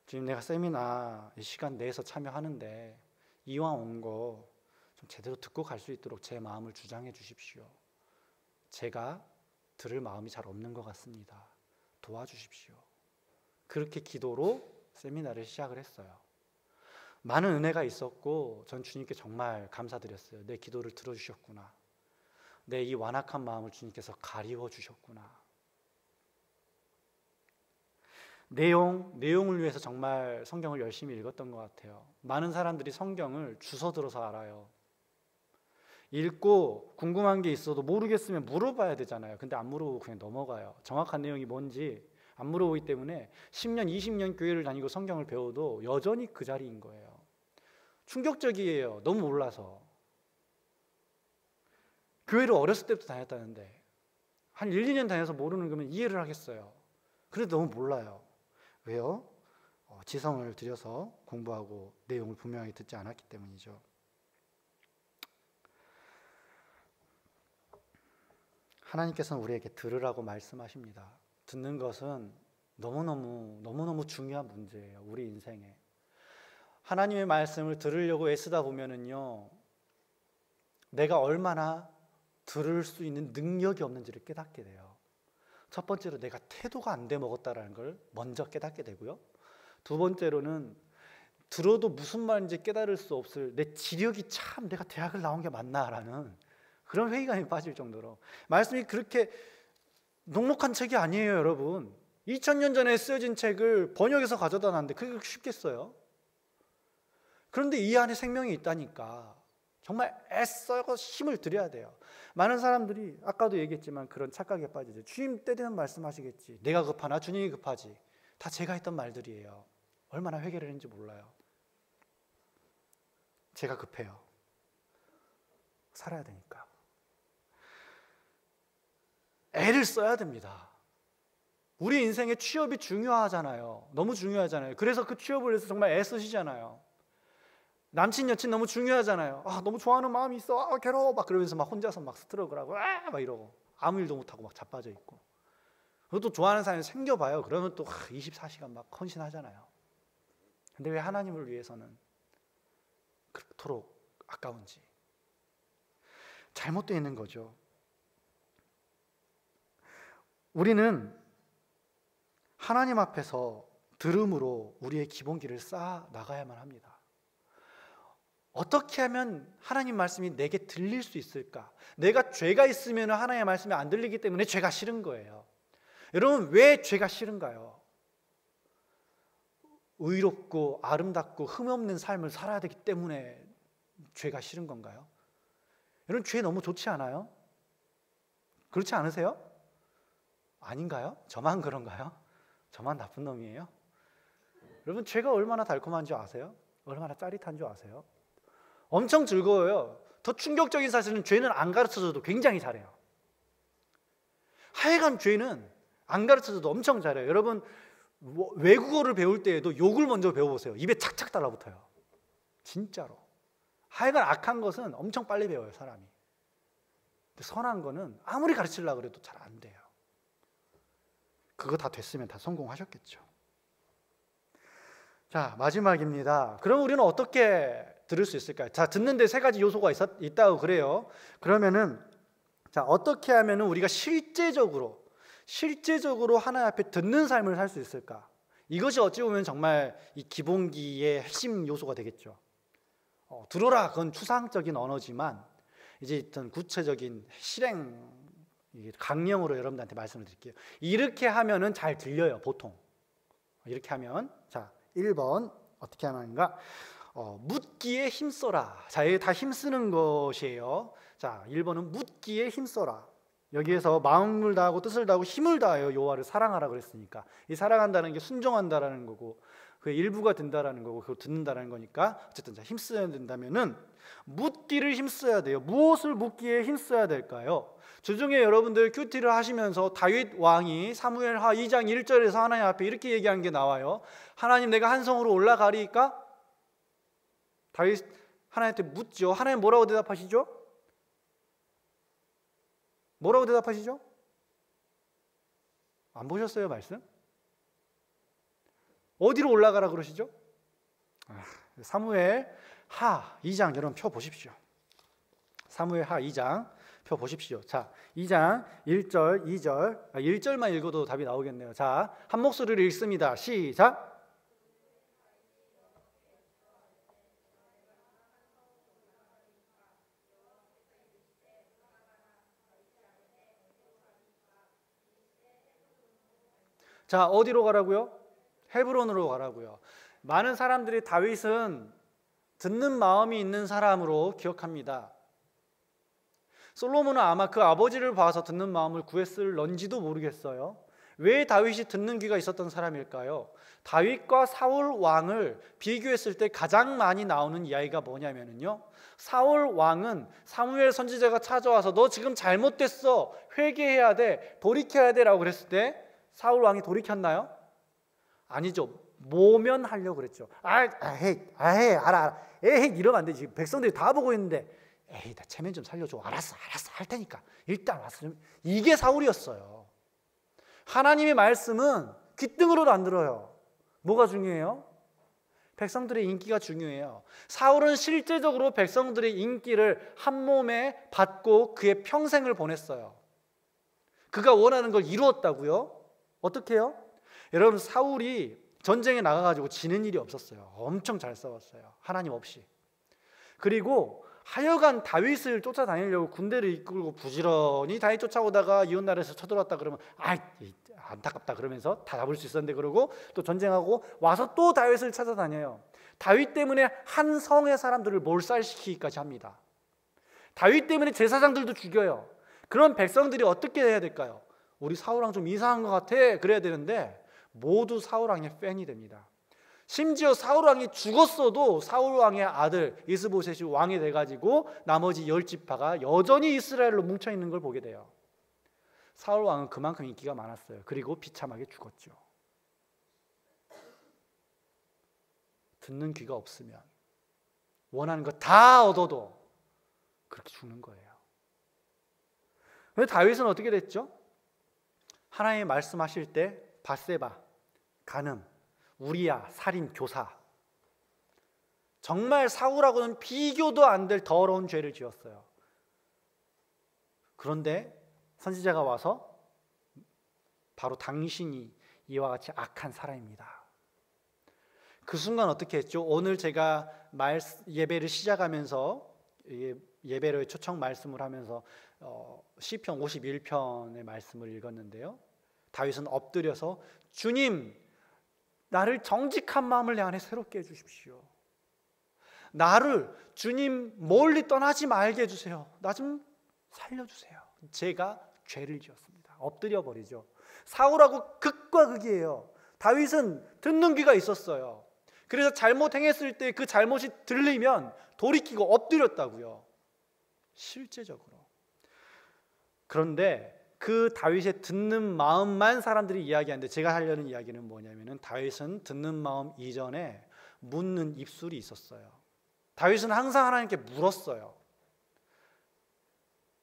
주님, 내가 세미나 이 시간 내에서 참여하는데 이왕 온 거 좀 제대로 듣고 갈 수 있도록 제 마음을 주장해 주십시오. 제가 들을 마음이 잘 없는 것 같습니다. 도와주십시오. 그렇게 기도로 세미나를 시작을 했어요. 많은 은혜가 있었고 전 주님께 정말 감사드렸어요. 내 기도를 들어주셨구나. 내 이 완악한 마음을 주님께서 가리워 주셨구나. 내용을 위해서 정말 성경을 열심히 읽었던 것 같아요. 많은 사람들이 성경을 주워 들어서 알아요. 읽고 궁금한 게 있어도 모르겠으면 물어봐야 되잖아요. 근데 안 물어보고 그냥 넘어가요. 정확한 내용이 뭔지 안 물어보기 때문에 10년, 20년 교회를 다니고 성경을 배워도 여전히 그 자리인 거예요. 충격적이에요. 너무 몰라서. 교회를 어렸을 때부터 다녔다는데 한 1, 2년 다녀서 모르는 거면 이해를 하겠어요. 그래도 너무 몰라요. 왜요? 지성을 들여서 공부하고 내용을 분명하게 듣지 않았기 때문이죠. 하나님께서는 우리에게 들으라고 말씀하십니다. 듣는 것은 너무너무 중요한 문제예요. 우리 인생에. 하나님의 말씀을 들으려고 애쓰다 보면은요, 내가 얼마나 들을 수 있는 능력이 없는지를 깨닫게 돼요. 첫 번째로 내가 태도가 안 돼 먹었다라는 걸 먼저 깨닫게 되고요. 두 번째로는 들어도 무슨 말인지 깨달을 수 없을 내 지력이 참 내가 대학을 나온 게 맞나라는 그런 회의감이 빠질 정도로 말씀이 그렇게 녹록한 책이 아니에요, 여러분. 2000년 전에 쓰여진 책을 번역해서 가져다 놨는데 그게 쉽겠어요? 그런데 이 안에 생명이 있다니까 정말 애써서 힘을 들여야 돼요. 많은 사람들이 아까도 얘기했지만 그런 착각에 빠지죠. 주님 때 되면 말씀하시겠지. 내가 급하나 주님이 급하지. 다 제가 했던 말들이에요. 얼마나 회개를 했는지 몰라요. 제가 급해요. 살아야 되니까. 애를 써야 됩니다. 우리 인생에 취업이 중요하잖아요. 너무 중요하잖아요. 그래서 그 취업을 위해서 정말 애쓰시잖아요. 남친 여친 너무 중요하잖아요. 너무 좋아하는 마음이 있어. 괴로워. 막 그러면서 막 혼자서 막 스트럭을 하고 막 이러고 아무 일도 못하고 막 자빠져 있고. 그것도 좋아하는 사람이 생겨봐요. 그러면 또 24시간 막 헌신하잖아요. 근데 왜 하나님을 위해서는 그토록 아까운지. 잘못되어 있는 거죠. 우리는 하나님 앞에서 들음으로 우리의 기본기를 쌓아 나가야만 합니다. 어떻게 하면 하나님 말씀이 내게 들릴 수 있을까? 내가 죄가 있으면 하나님의 말씀이 안 들리기 때문에 죄가 싫은 거예요. 여러분, 왜 죄가 싫은가요? 의롭고 아름답고 흠없는 삶을 살아야 되기 때문에 죄가 싫은 건가요? 여러분, 죄 너무 좋지 않아요? 그렇지 않으세요? 아닌가요? 저만 그런가요? 저만 나쁜 놈이에요? 여러분, 죄가 얼마나 달콤한 줄 아세요? 얼마나 짜릿한 줄 아세요? 엄청 즐거워요. 더 충격적인 사실은 죄는 안 가르쳐줘도 굉장히 잘해요. 하여간 죄는 안 가르쳐줘도 엄청 잘해요. 여러분, 외국어를 배울 때에도 욕을 먼저 배워보세요. 입에 착착 달라붙어요. 진짜로. 하여간 악한 것은 엄청 빨리 배워요, 사람이. 근데 선한 거는 아무리 가르치려고 해도 잘 안 돼요. 그거 다 됐으면 다 성공하셨겠죠. 자, 마지막입니다. 그럼 우리는 어떻게 들을 수 있을까요? 자, 듣는데 세 가지 요소가 있다고 그래요. 그러면은 자, 어떻게 하면은 우리가 실제적으로 하나님 앞에 듣는 삶을 살 수 있을까? 이것이 어찌 보면 정말 이 기본기의 핵심 요소가 되겠죠. 들어라, 그건 추상적인 언어지만 이제 어떤 구체적인 실행 강령으로 여러분들한테 말씀을 드릴게요. 이렇게 하면은 잘 들려요, 보통. 이렇게 하면 자, 1번 어떻게 하는가? 묻기에 힘써라. 자, 이게 다 힘쓰는 것이에요. 자, 1번은 묻기에 힘써라. 여기에서 마음을 다하고 뜻을 다하고 힘을 다하여 여호와를 사랑하라 그랬으니까 이 사랑한다는 게 순종한다라는 거고 그의 일부가 된다라는 거고 그걸 듣는다라는 거니까 어쨌든 자, 힘써야 된다면은 묻기를 힘써야 돼요. 무엇을 묻기에 힘써야 될까요? 주중에 여러분들 큐티를 하시면서 다윗 왕이 사무엘하 2장 1절에서 하나님 앞에 이렇게 얘기한 게 나와요. 하나님, 내가 한 성으로 올라가리까? 다윗 하나님한테 묻죠. 하나님 뭐라고 대답하시죠? 뭐라고 대답하시죠? 안 보셨어요, 말씀? 어디로 올라가라 그러시죠? 사무엘하 2장 여러분 펴 보십시오. 사무엘하 2장 펴 보십시오. 자, 2장 1절, 2절, 1절만 읽어도 답이 나오겠네요. 자, 한 목소리로 읽습니다. 시작. 자, 어디로 가라고요? 헤브론으로 가라고요. 많은 사람들이 다윗은 듣는 마음이 있는 사람으로 기억합니다. 솔로몬은 아마 그 아버지를 봐서 듣는 마음을 구했을런지도 모르겠어요. 왜 다윗이 듣는 귀가 있었던 사람일까요? 다윗과 사울 왕을 비교했을 때 가장 많이 나오는 이야기가 뭐냐면요, 사울 왕은 사무엘 선지자가 찾아와서 너 지금 잘못됐어, 회개해야 돼, 돌이켜야 돼 라고 그랬을 때 사울 왕이 돌이켰나요? 아니죠. 모면하려고 그랬죠. 알아. 에이, 이러면 안 되지. 백성들이 다 보고 있는데, 에이, 나 체면 좀 살려줘. 알았어, 할 테니까. 일단 왔어. 이게 사울이었어요. 하나님의 말씀은 귓등으로도 안 들어요. 뭐가 중요해요? 백성들의 인기가 중요해요. 사울은 실제적으로 백성들의 인기를 한 몸에 받고 그의 평생을 보냈어요. 그가 원하는 걸 이루었다고요? 어떻게 해요? 여러분, 사울이 전쟁에 나가가지고 지는 일이 없었어요. 엄청 잘 싸웠어요. 하나님 없이. 그리고 하여간 다윗을 쫓아다니려고 군대를 이끌고 부지런히 다윗 쫓아오다가 이웃나라에서 쳐들어왔다 그러면 안타깝다 그러면서 다 잡을 수 있었는데, 그러고 또 전쟁하고 와서 또 다윗을 찾아다녀요. 다윗 때문에 한 성의 사람들을 몰살시키기까지 합니다. 다윗 때문에 제사장들도 죽여요. 그런 백성들이 어떻게 해야 될까요? 우리 사울왕 좀 이상한 것 같아 그래야 되는데 모두 사울왕의 팬이 됩니다. 심지어 사울왕이 죽었어도 사울왕의 아들 이스보셋이 왕이 돼가지고 나머지 10지파가 여전히 이스라엘로 뭉쳐있는 걸 보게 돼요. 사울왕은 그만큼 인기가 많았어요. 그리고 비참하게 죽었죠. 듣는 귀가 없으면 원하는 거 다 얻어도 그렇게 죽는 거예요. 그런데 다윗은 어떻게 됐죠? 하나님이 말씀하실 때 밧세바, 간음, 우리야, 살인, 교사, 정말 사울하고는 비교도 안 될 더러운 죄를 지었어요. 그런데 선지자가 와서 바로 당신이 이와 같이 악한 사람입니다. 그 순간 어떻게 했죠? 오늘 제가 예배를 시작하면서 예배를 초청 말씀을 하면서 시편 51편의 말씀을 읽었는데요, 다윗은 엎드려서 주님, 나를 정직한 마음을 내 안에 새롭게 해주십시오. 나를 주님 멀리 떠나지 말게 해주세요. 나 좀 살려주세요. 제가 죄를 지었습니다. 엎드려 버리죠. 사울하고 극과 극이에요. 다윗은 듣는 귀가 있었어요. 그래서 잘못 행했을 때 그 잘못이 들리면 돌이키고 엎드렸다고요. 실제적으로. 그런데 그 다윗의 듣는 마음만 사람들이 이야기하는데, 제가 하려는 이야기는 뭐냐면은 다윗은 듣는 마음 이전에 묻는 입술이 있었어요. 다윗은 항상 하나님께 물었어요.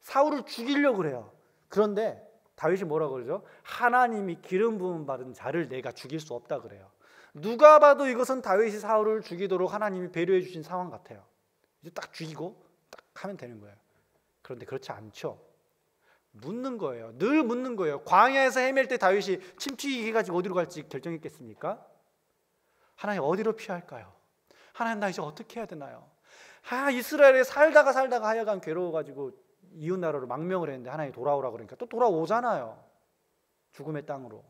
사울을 죽이려고 그래요. 그런데 다윗이 뭐라고 그러죠? 하나님이 기름 부음 받은 자를 내가 죽일 수 없다 그래요. 누가 봐도 이것은 다윗이 사울을 죽이도록 하나님이 배려해 주신 상황 같아요. 이제 딱 죽이고 딱 하면 되는 거예요. 그런데 그렇지 않죠. 묻는 거예요. 늘 묻는 거예요. 광야에서 헤맬 때 다윗이 침튀기 해가지고 어디로 갈지 결정했겠습니까? 하나님 어디로 피할까요? 하나님 나 이제 어떻게 해야 되나요? 이스라엘에 살다가 하여간 괴로워가지고 이웃 나라로 망명을 했는데 하나님 돌아오라고 그러니까 또 돌아오잖아요. 죽음의 땅으로.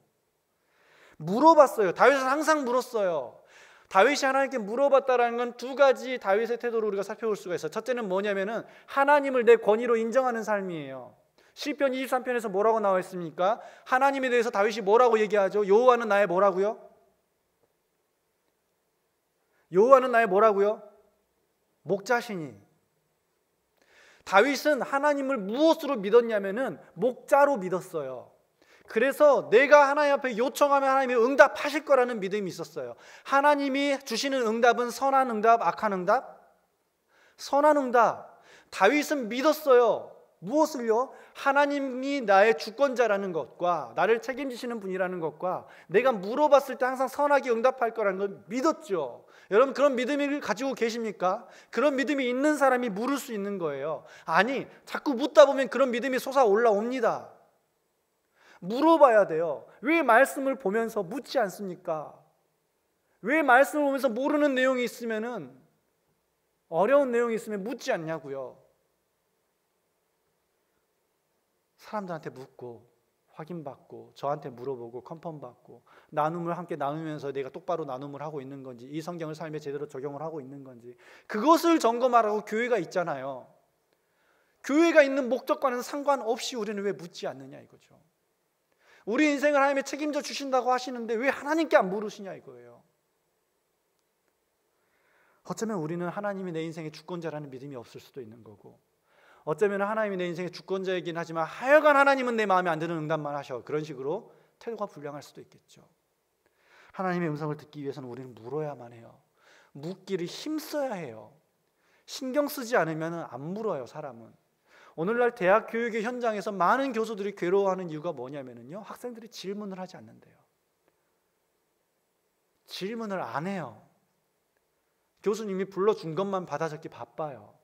물어봤어요. 다윗은 항상 물었어요. 다윗이 하나님께 물어봤다라는 건 두 가지 다윗의 태도를 우리가 살펴볼 수가 있어요. 첫째는 뭐냐면은 하나님을 내 권위로 인정하는 삶이에요. 시편 23편에서 뭐라고 나와 있습니까? 하나님에 대해서 다윗이 뭐라고 얘기하죠? 여호와는 나의 뭐라고요? 여호와는 나의 뭐라고요? 목자시니. 다윗은 하나님을 무엇으로 믿었냐면은 목자로 믿었어요. 그래서 내가 하나님 앞에 요청하면 하나님이 응답하실 거라는 믿음이 있었어요. 하나님이 주시는 응답은 선한 응답, 악한 응답? 선한 응답. 다윗은 믿었어요. 무엇을요? 하나님이 나의 주권자라는 것과 나를 책임지시는 분이라는 것과 내가 물어봤을 때 항상 선하게 응답할 거라는 걸 믿었죠. 여러분 그런 믿음을 가지고 계십니까? 그런 믿음이 있는 사람이 물을 수 있는 거예요. 아니, 자꾸 묻다 보면 그런 믿음이 솟아올라옵니다. 물어봐야 돼요. 왜 말씀을 보면서 묻지 않습니까? 왜 말씀을 보면서 모르는 내용이 있으면은, 어려운 내용이 있으면 묻지 않냐고요. 사람들한테 묻고 확인받고 저한테 물어보고 컨펌받고 나눔을 함께 나누면서 내가 똑바로 나눔을 하고 있는 건지, 이 성경을 삶에 제대로 적용을 하고 있는 건지, 그것을 점검하라고 교회가 있잖아요. 교회가 있는 목적과는 상관없이 우리는 왜 묻지 않느냐 이거죠. 우리 인생을 하나님이 책임져 주신다고 하시는데 왜 하나님께 안 물으시냐 이거예요. 어쩌면 우리는 하나님이 내 인생의 주권자라는 믿음이 없을 수도 있는 거고, 어쩌면 하나님이 내 인생의 주권자이긴 하지만 하여간 하나님은 내 마음에 안 드는 응답만 하셔, 그런 식으로 태도가 불량할 수도 있겠죠. 하나님의 음성을 듣기 위해서는 우리는 물어야만 해요. 묻기를 힘써야 해요. 신경 쓰지 않으면 안 물어요. 사람은. 오늘날 대학 교육의 현장에서 많은 교수들이 괴로워하는 이유가 뭐냐면요, 학생들이 질문을 하지 않는데요. 질문을 안 해요. 교수님이 불러준 것만 받아 적기 바빠요.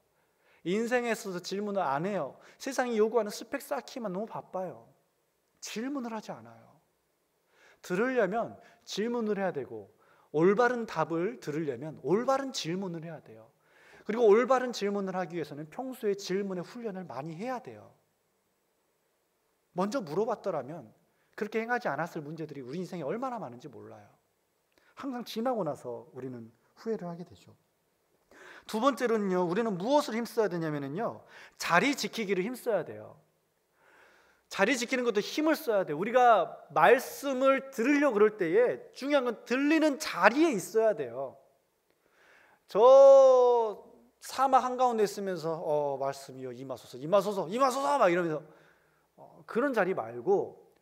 인생에 있어서 질문을 안 해요. 세상이 요구하는 스펙 쌓기만 너무 바빠요. 질문을 하지 않아요. 들으려면 질문을 해야 되고, 올바른 답을 들으려면 올바른 질문을 해야 돼요. 그리고 올바른 질문을 하기 위해서는 평소에 질문의 훈련을 많이 해야 돼요. 먼저 물어봤더라면 그렇게 행하지 않았을 문제들이 우리 인생에 얼마나 많은지 몰라요. 항상 지나고 나서 우리는 후회를 하게 되죠. 두 번째로는요, 우리는 무엇을 힘써야 되냐면요, 자리 지키기를 힘써야 돼요. 자리 지키는 것도 힘을 써야 돼요. 우리가 말씀을 들으려고 그럴 때에 중요한 건 들리는 자리에 있어야 돼요. 저 사막 한가운데 있으면서 말씀이요 임하소서 임하소서 임하소서 막 이러면서 그런 자리 말고,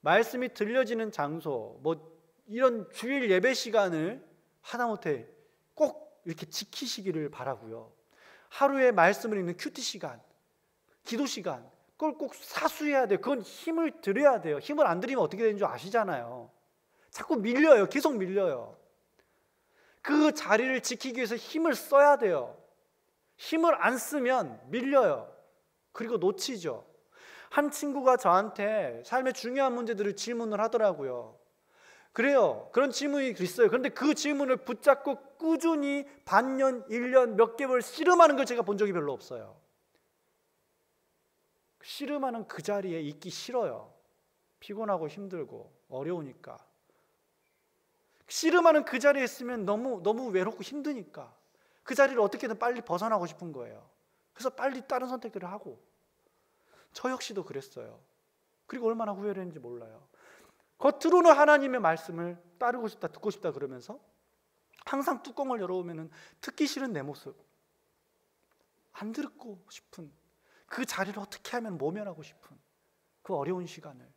말씀이 들려지는 장소, 뭐 이런 주일 예배 시간을 하다못해 꼭 이렇게 지키시기를 바라고요. 하루에 말씀을 읽는 큐티 시간, 기도 시간, 그걸 꼭 사수해야 돼요. 그건 힘을 들여야 돼요. 힘을 안 들이면 어떻게 되는 줄 아시잖아요. 자꾸 밀려요. 계속 밀려요. 그 자리를 지키기 위해서 힘을 써야 돼요. 힘을 안 쓰면 밀려요. 그리고 놓치죠. 한 친구가 저한테 삶의 중요한 문제들을 질문을 하더라고요. 그래요. 그런 질문이 있어요. 그런데 그 질문을 붙잡고 꾸준히 반년, 1년, 몇 개월 씨름하는 걸 제가 본 적이 별로 없어요. 씨름하는 그 자리에 있기 싫어요. 피곤하고 힘들고 어려우니까. 씨름하는 그 자리에 있으면 너무 외롭고 힘드니까 그 자리를 어떻게든 빨리 벗어나고 싶은 거예요. 그래서 빨리 다른 선택들을 하고, 저 역시도 그랬어요. 그리고 얼마나 후회를 했는지 몰라요. 겉으로는 하나님의 말씀을 따르고 싶다, 듣고 싶다 그러면서 항상 뚜껑을 열어오면 듣기 싫은 내 모습, 안 듣고 싶은 그 자리를 어떻게 하면 모면하고 싶은 그 어려운 시간을,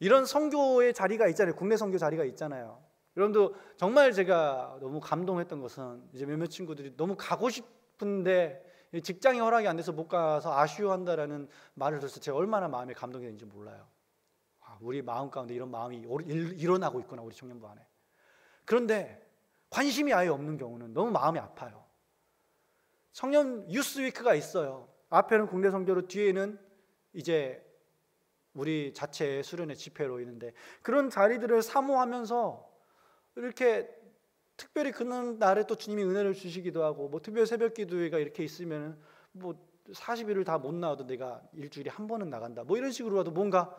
이런 선교의 자리가 있잖아요. 국내 선교 자리가 있잖아요. 여러분도 정말 제가 너무 감동했던 것은 이제 몇몇 친구들이 너무 가고 싶은데 직장이 허락이 안 돼서 못 가서 아쉬워한다라는 말을 들어서 제가 얼마나 마음에 감동이 되는지 몰라요. 우리 마음 가운데 이런 마음이 일어나고 있구나, 우리 청년부 안에. 그런데 관심이 아예 없는 경우는 너무 마음이 아파요. 청년 유스위크가 있어요. 앞에는 국내 선교로, 뒤에는 이제 우리 자체 수련회 집회로 있는데, 그런 자리들을 사모하면서 이렇게 특별히 그 날에 또 주님이 은혜를 주시기도 하고, 뭐 특별 새벽 기도회가 이렇게 있으면 뭐 40일을 다 못 나와도 내가 일주일에 한 번은 나간다, 뭐 이런 식으로라도 뭔가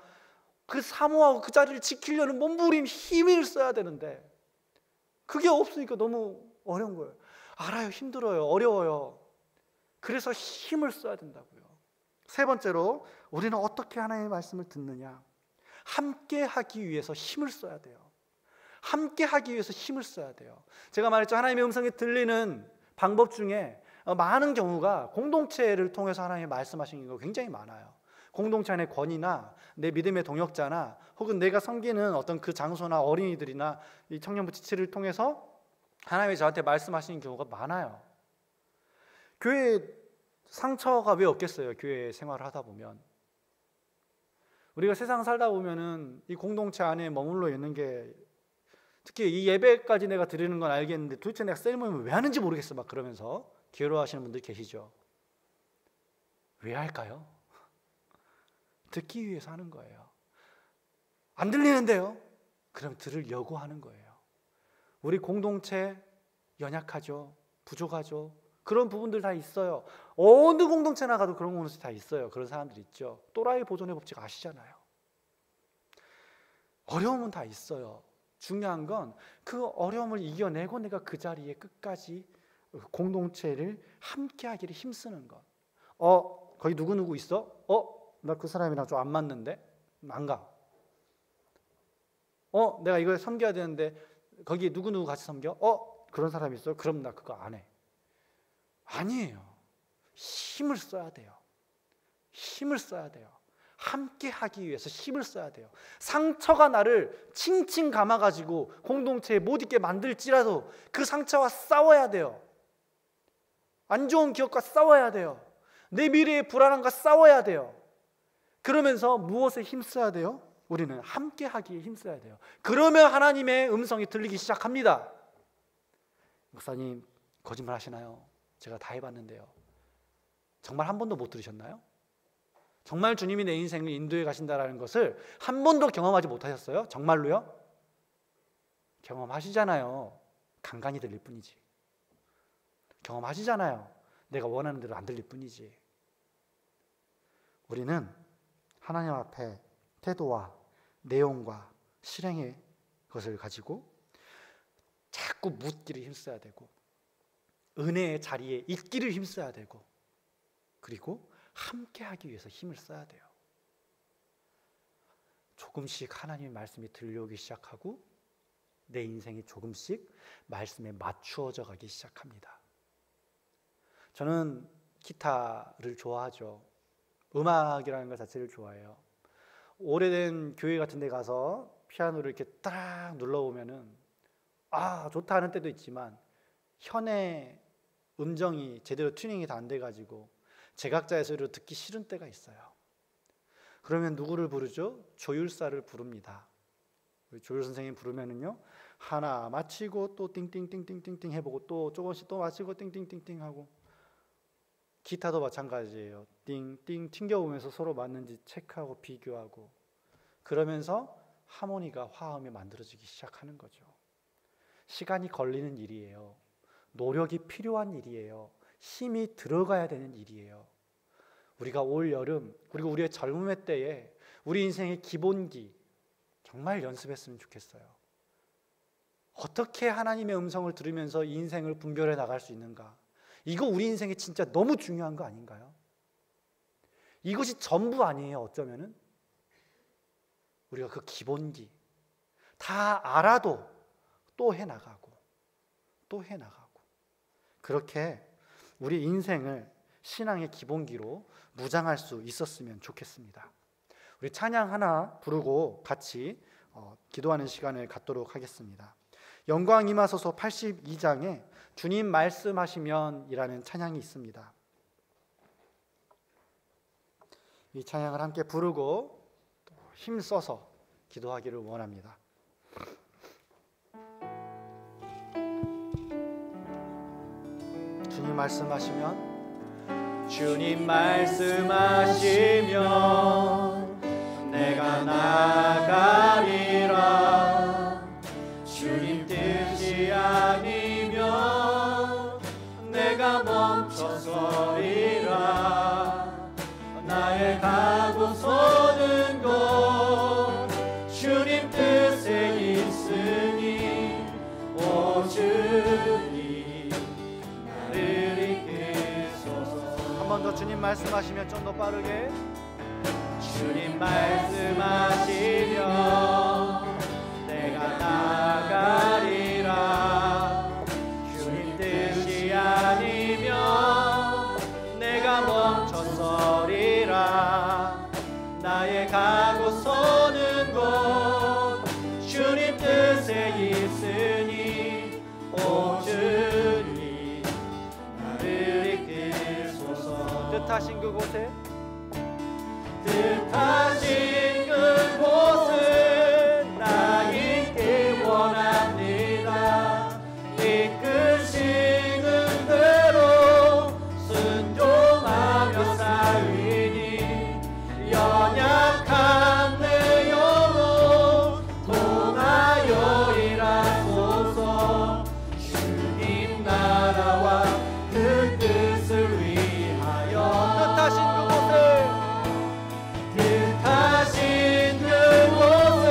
그 사모하고 그 자리를 지키려는 몸부림, 힘을 써야 되는데 그게 없으니까 너무 어려운 거예요. 알아요, 힘들어요, 어려워요. 그래서 힘을 써야 된다고요. 세 번째로, 우리는 어떻게 하나님의 말씀을 듣느냐? 함께 하기 위해서 힘을 써야 돼요. 함께 하기 위해서 힘을 써야 돼요. 제가 말했죠, 하나님의 음성이 들리는 방법 중에 많은 경우가 공동체를 통해서 하나님이 말씀하시는 경우가 굉장히 많아요. 공동체 안의 권위나 내 믿음의 동역자나 혹은 내가 섬기는 어떤 그 장소나 어린이들이나 이 청년부 지체를 통해서 하나님이 저한테 말씀하시는 경우가 많아요. 교회 상처가 왜 없겠어요? 교회 생활을 하다 보면. 우리가 세상 살다 보면은 이 공동체 안에 머물러 있는 게, 특히 이 예배까지 내가 드리는 건 알겠는데 도대체 내가 셀모임을 왜 하는지 모르겠어 막 그러면서 괴로워하시는 분들 계시죠. 왜 할까요? 듣기 위해서 하는 거예요. 안 들리는데요? 그럼 들으려고 하는 거예요. 우리 공동체 연약하죠, 부족하죠. 그런 부분들 다 있어요. 어느 공동체 나가도 그런 공동체 다 있어요. 그런 사람들 있죠. 또라이 보존의 법칙 아시잖아요. 어려움은 다 있어요. 중요한 건 그 어려움을 이겨내고 내가 그 자리에 끝까지 공동체를 함께 하기를 힘쓰는 것. 거기 누구누구 있어? 나 그 사람이랑 좀 안 맞는데? 안 가. 내가 이걸 섬겨야 되는데 거기에 누구누구 같이 섬겨? 그런 사람이 있어? 그럼 나 그거 안 해. 아니에요. 힘을 써야 돼요. 힘을 써야 돼요. 함께 하기 위해서 힘을 써야 돼요. 상처가 나를 칭칭 감아가지고 공동체에 못 있게 만들지라도 그 상처와 싸워야 돼요. 안 좋은 기억과 싸워야 돼요. 내 미래의 불안함과 싸워야 돼요. 그러면서 무엇에 힘써야 돼요? 우리는 함께 하기에 힘써야 돼요. 그러면 하나님의 음성이 들리기 시작합니다. 목사님, 거짓말 하시나요? 제가 다 해봤는데요. 정말 한 번도 못 들으셨나요? 정말 주님이 내 인생을 인도해 가신다는 것을 한 번도 경험하지 못하셨어요? 정말로요? 경험하시잖아요. 간간히 들릴 뿐이지. 경험하시잖아요. 내가 원하는 대로 안 들릴 뿐이지. 우리는 하나님 앞에 태도와 내용과 실행의 것을 가지고 자꾸 묻기를 힘써야 되고, 은혜의 자리에 있기를 힘써야 되고, 그리고 함께 하기 위해서 힘을 써야 돼요. 조금씩 하나님의 말씀이 들려오기 시작하고 내 인생이 조금씩 말씀에 맞추어져 가기 시작합니다. 저는 기타를 좋아하죠. 음악이라는 것 자체를 좋아해요. 오래된 교회 같은 데 가서 피아노를 이렇게 딱 눌러보면은 좋다 하는 때도 있지만 현의 음정이 제대로 튜닝이 다 안 돼가지고 제각자의 소리로 듣기 싫은 때가 있어요. 그러면 누구를 부르죠? 조율사를 부릅니다. 조율 선생님 부르면은요, 하나 마치고 또 띵띵띵띵띵띵 해보고 또 조금씩 또 마치고 띵띵띵띵 하고, 기타도 마찬가지예요. 띵띵 튕겨보면서 서로 맞는지 체크하고 비교하고, 그러면서 하모니가 화음이 만들어지기 시작하는 거죠. 시간이 걸리는 일이에요. 노력이 필요한 일이에요. 힘이 들어가야 되는 일이에요. 우리가 올 여름 그리고 우리의 젊음의 때에 우리 인생의 기본기 정말 연습했으면 좋겠어요. 어떻게 하나님의 음성을 들으면서 인생을 분별해 나갈 수 있는가? 이거 우리 인생에 진짜 너무 중요한 거 아닌가요? 이것이 전부 아니에요, 어쩌면은. 우리가 그 기본기 다 알아도 또 해나가고 또 해나가고, 그렇게 우리 인생을 신앙의 기본기로 무장할 수 있었으면 좋겠습니다. 우리 찬양 하나 부르고 같이 기도하는 시간을 갖도록 하겠습니다. 영광 임하소서 82장에 주님 말씀하시면 이라는 찬양이 있습니다. 이 찬양을 함께 부르고 힘써서 기도하기를 원합니다. 주님 말씀하시면, 주님 말씀하시면 내가 나가리라. 주님 뜻이 아니면 내가 멈춰서리라. 나의 가고 서는 곳 주님 뜻에 있으니 오 주님 나를 이끄소서. 한 번 더 주님 말씀하시면 좀 더 빠르게. 주님 말씀하시면 내가 나가리라. 주님 뜻이 아니면 내가 멈춰서리라. 나의 가고 서는 곳 주님 뜻에 있으니 오 주님 나를 이끌소서. 뜻하신 그곳에, 뜻하신 그곳은 나 있기 원합니다. 이끄시는 대로 순종하며 살리니 연약한 내 영혼 통하여 일하소서. 주님 나라와 그 뜻을 위하여. 뜻하신 그곳에, 뜻하신 그곳에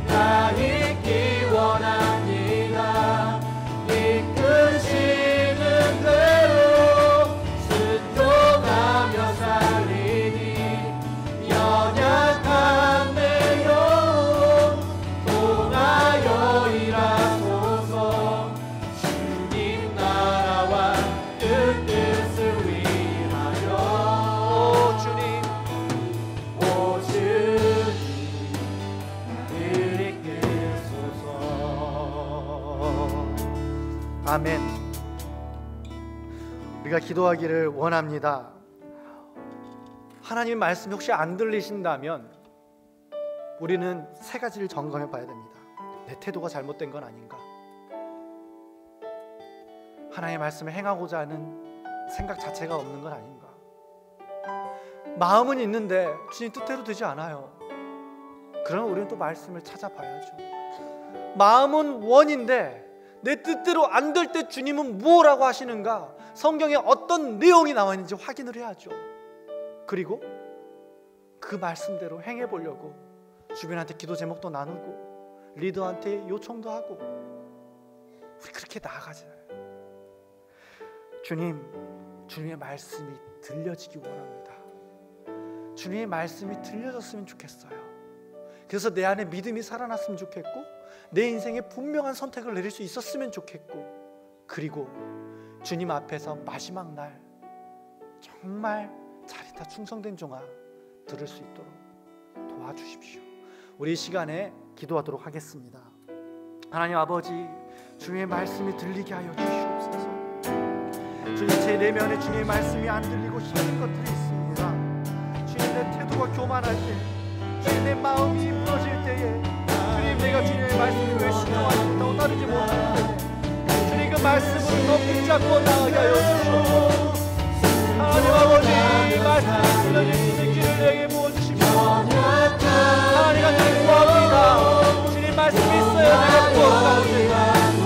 나 있기 원합니다. 이끄시는 대로 순종하며 살리니 연약한 내 영혼 통하여 일하소서. 주님 나라와 그 뜻을 위하여. 오 주님, 오 주님 나를 이끌소서. 아멘. 우리가 기도하기를 원합니다. 하나님의 말씀이 혹시 안 들리신다면 우리는 세 가지를 점검해 봐야 됩니다. 내 태도가 잘못된 건 아닌가? 하나님의 말씀을 행하고자 하는 생각 자체가 없는 건 아닌가? 마음은 있는데 주님 뜻대로 되지 않아요. 그러면 우리는 또 말씀을 찾아봐야죠. 마음은 원인데 내 뜻대로 안 될 때 주님은 뭐라고 하시는가? 성경에 어떤 내용이 나와 있는지 확인을 해야죠. 그리고 그 말씀대로 행해 보려고 주변한테 기도 제목도 나누고 리더한테 요청도 하고 우리 그렇게 나아가잖아요. 주님의 말씀이 들려지기 원합니다. 주님의 말씀이 들려졌으면 좋겠어요. 그래서 내 안에 믿음이 살아났으면 좋겠고 내 인생에 분명한 선택을 내릴 수 있었으면 좋겠고, 그리고 주님 앞에서 마지막 날 정말 자리다 충성된 종아 들을 수 있도록 도와주십시오. 우리 이 시간에 기도하도록 하겠습니다. 하나님 아버지, 주님의 말씀이 들리게 하여 주시옵소서. 주님, 제 내면에 주님의 말씀이 안 들리고 힘든 것들이 있습니다. 주님, 내 태도가 교만할 때, 주님, 내 마음이 무너질 때에, 주님, 내가 주님의 말씀을 왜 신뢰하지 못하고 따르지 못할 때, 주님 그 말씀을 더 붙잡고 나아가게 하여 주시옵소서. 하나님 아버지, 이 말씀을 들려줄 수 있는 길을 내게 부어주시고, 하나님 같은 구합니다. 주님 말씀이 있어야 내가 구원 가운데,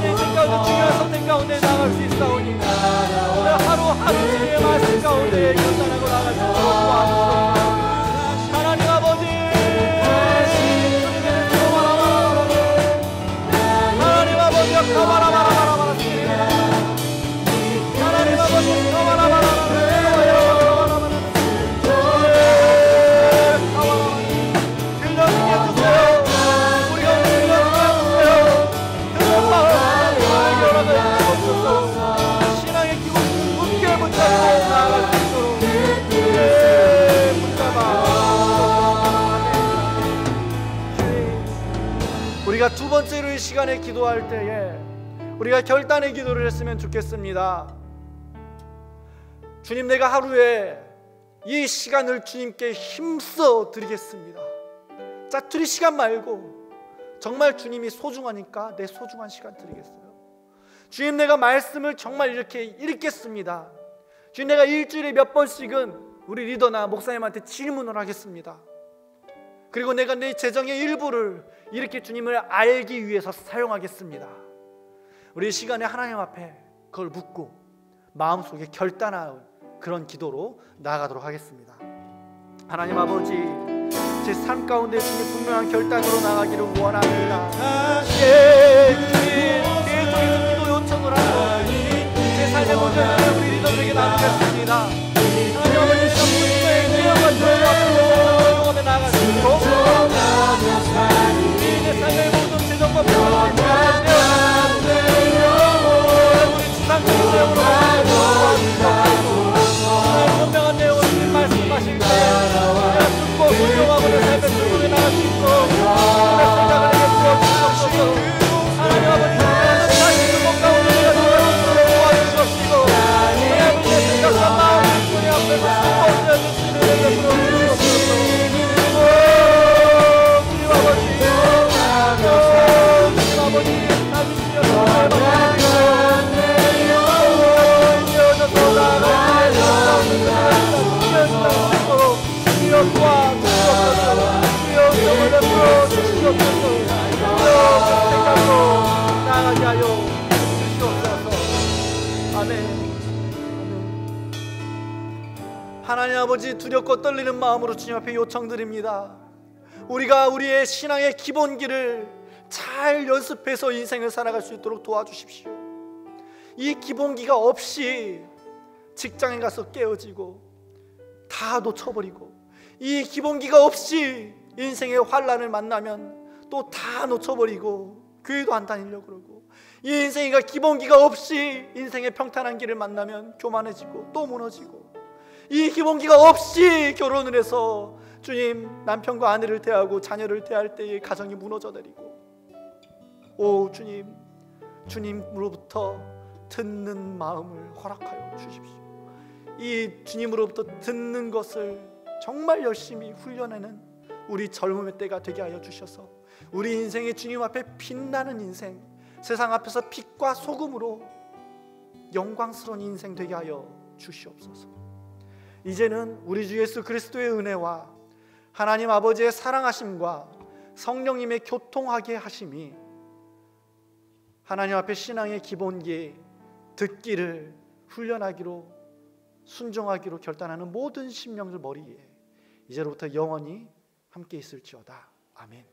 인생 가운데 중요한 선택 가운데 나아갈 수 있사오니 오늘 하루하루 주님의 말씀 가운데 결단하고 나아갈 수 있도록 도와주시옵소서. 하나님 아버지, 하나님 아버지, 가바라바라바라바라, 하나님 아버지, 가바라바라바라, 들려주게 우리가 두 번째로 이 시간에 기도할 때에 우리가 결단의 기도를 했으면 좋겠습니다. 주님, 내가 하루에 이 시간을 주님께 힘써 드리겠습니다. 짜투리 시간 말고 정말 주님이 소중하니까 내 소중한 시간 드리겠어요. 주님, 내가 말씀을 정말 이렇게 읽겠습니다. 주님, 내가 일주일에 몇 번씩은 우리 리더나 목사님한테 질문을 하겠습니다. 그리고 내가 내 재정의 일부를 이렇게 주님을 알기 위해서 사용하겠습니다. 우리 시간에 하나님 앞에 그걸 묻고 마음속에 결단할 그런 기도로 나아가도록 하겠습니다. 하나님 아버지, 제 삶 가운데 주님 분명한 결단으로 나가기를 원합니다. 주님, 계속해서 기도 요청을 하고 제 삶의 문제를 우리 리더들에게 나누겠습니다. 하나님 아버지, 성도의 깨어가 들어가고 영원에 나아갈 수 있도록 내 삶의 모든 재정과 필요한 우리 지상적인 내용으로 분명한 내용을 주님 말씀하실 때 내가 듣고 순종하고 내 삶의 turbo에 나갈 수 있고 내 생각을 내게 부어주시옵소서. 하나님 아버지, 자신의 것 가운데 내가 들어갈 수 있도록 도와주시옵시고 내 생각과 마음을 주님 앞에서 숨어주어 주시는 은혜 베풀어 주시옵소서. 주님 아버지, 주님 아버지, 나를 주여 나아가게 하여 주시옵소서. 아멘. 하나님 아버지, 두렵고 떨리는 마음으로 주님 앞에 요청드립니다. 우리가 우리의 신앙의 기본기를 잘 연습해서 인생을 살아갈 수 있도록 도와주십시오. 이 기본기가 없이 직장에 가서 깨어지고 다 놓쳐버리고, 이 기본기가 없이 인생의 환란을 만나면 또 다 놓쳐버리고 교회도 안 다니려고 그러고, 이 인생이가 기본기가 없이 인생의 평탄한 길을 만나면 교만해지고 또 무너지고, 이 기본기가 없이 결혼을 해서 주님 남편과 아내를 대하고 자녀를 대할 때에 가정이 무너져 내리고, 오 주님, 주님으로부터 듣는 마음을 허락하여 주십시오. 이 주님으로부터 듣는 것을 정말 열심히 훈련하는 우리 젊음의 때가 되게 하여 주셔서 우리 인생의 주님 앞에 빛나는 인생, 세상 앞에서 빛과 소금으로 영광스러운 인생 되게 하여 주시옵소서. 이제는 우리 주 예수 그리스도의 은혜와 하나님 아버지의 사랑하심과 성령님의 교통하게 하심이 하나님 앞에 신앙의 기본기, 듣기를 훈련하기로, 순종하기로 결단하는 모든 심령들 머리에 이제로부터 영원히 함께 있을지어다. 아멘.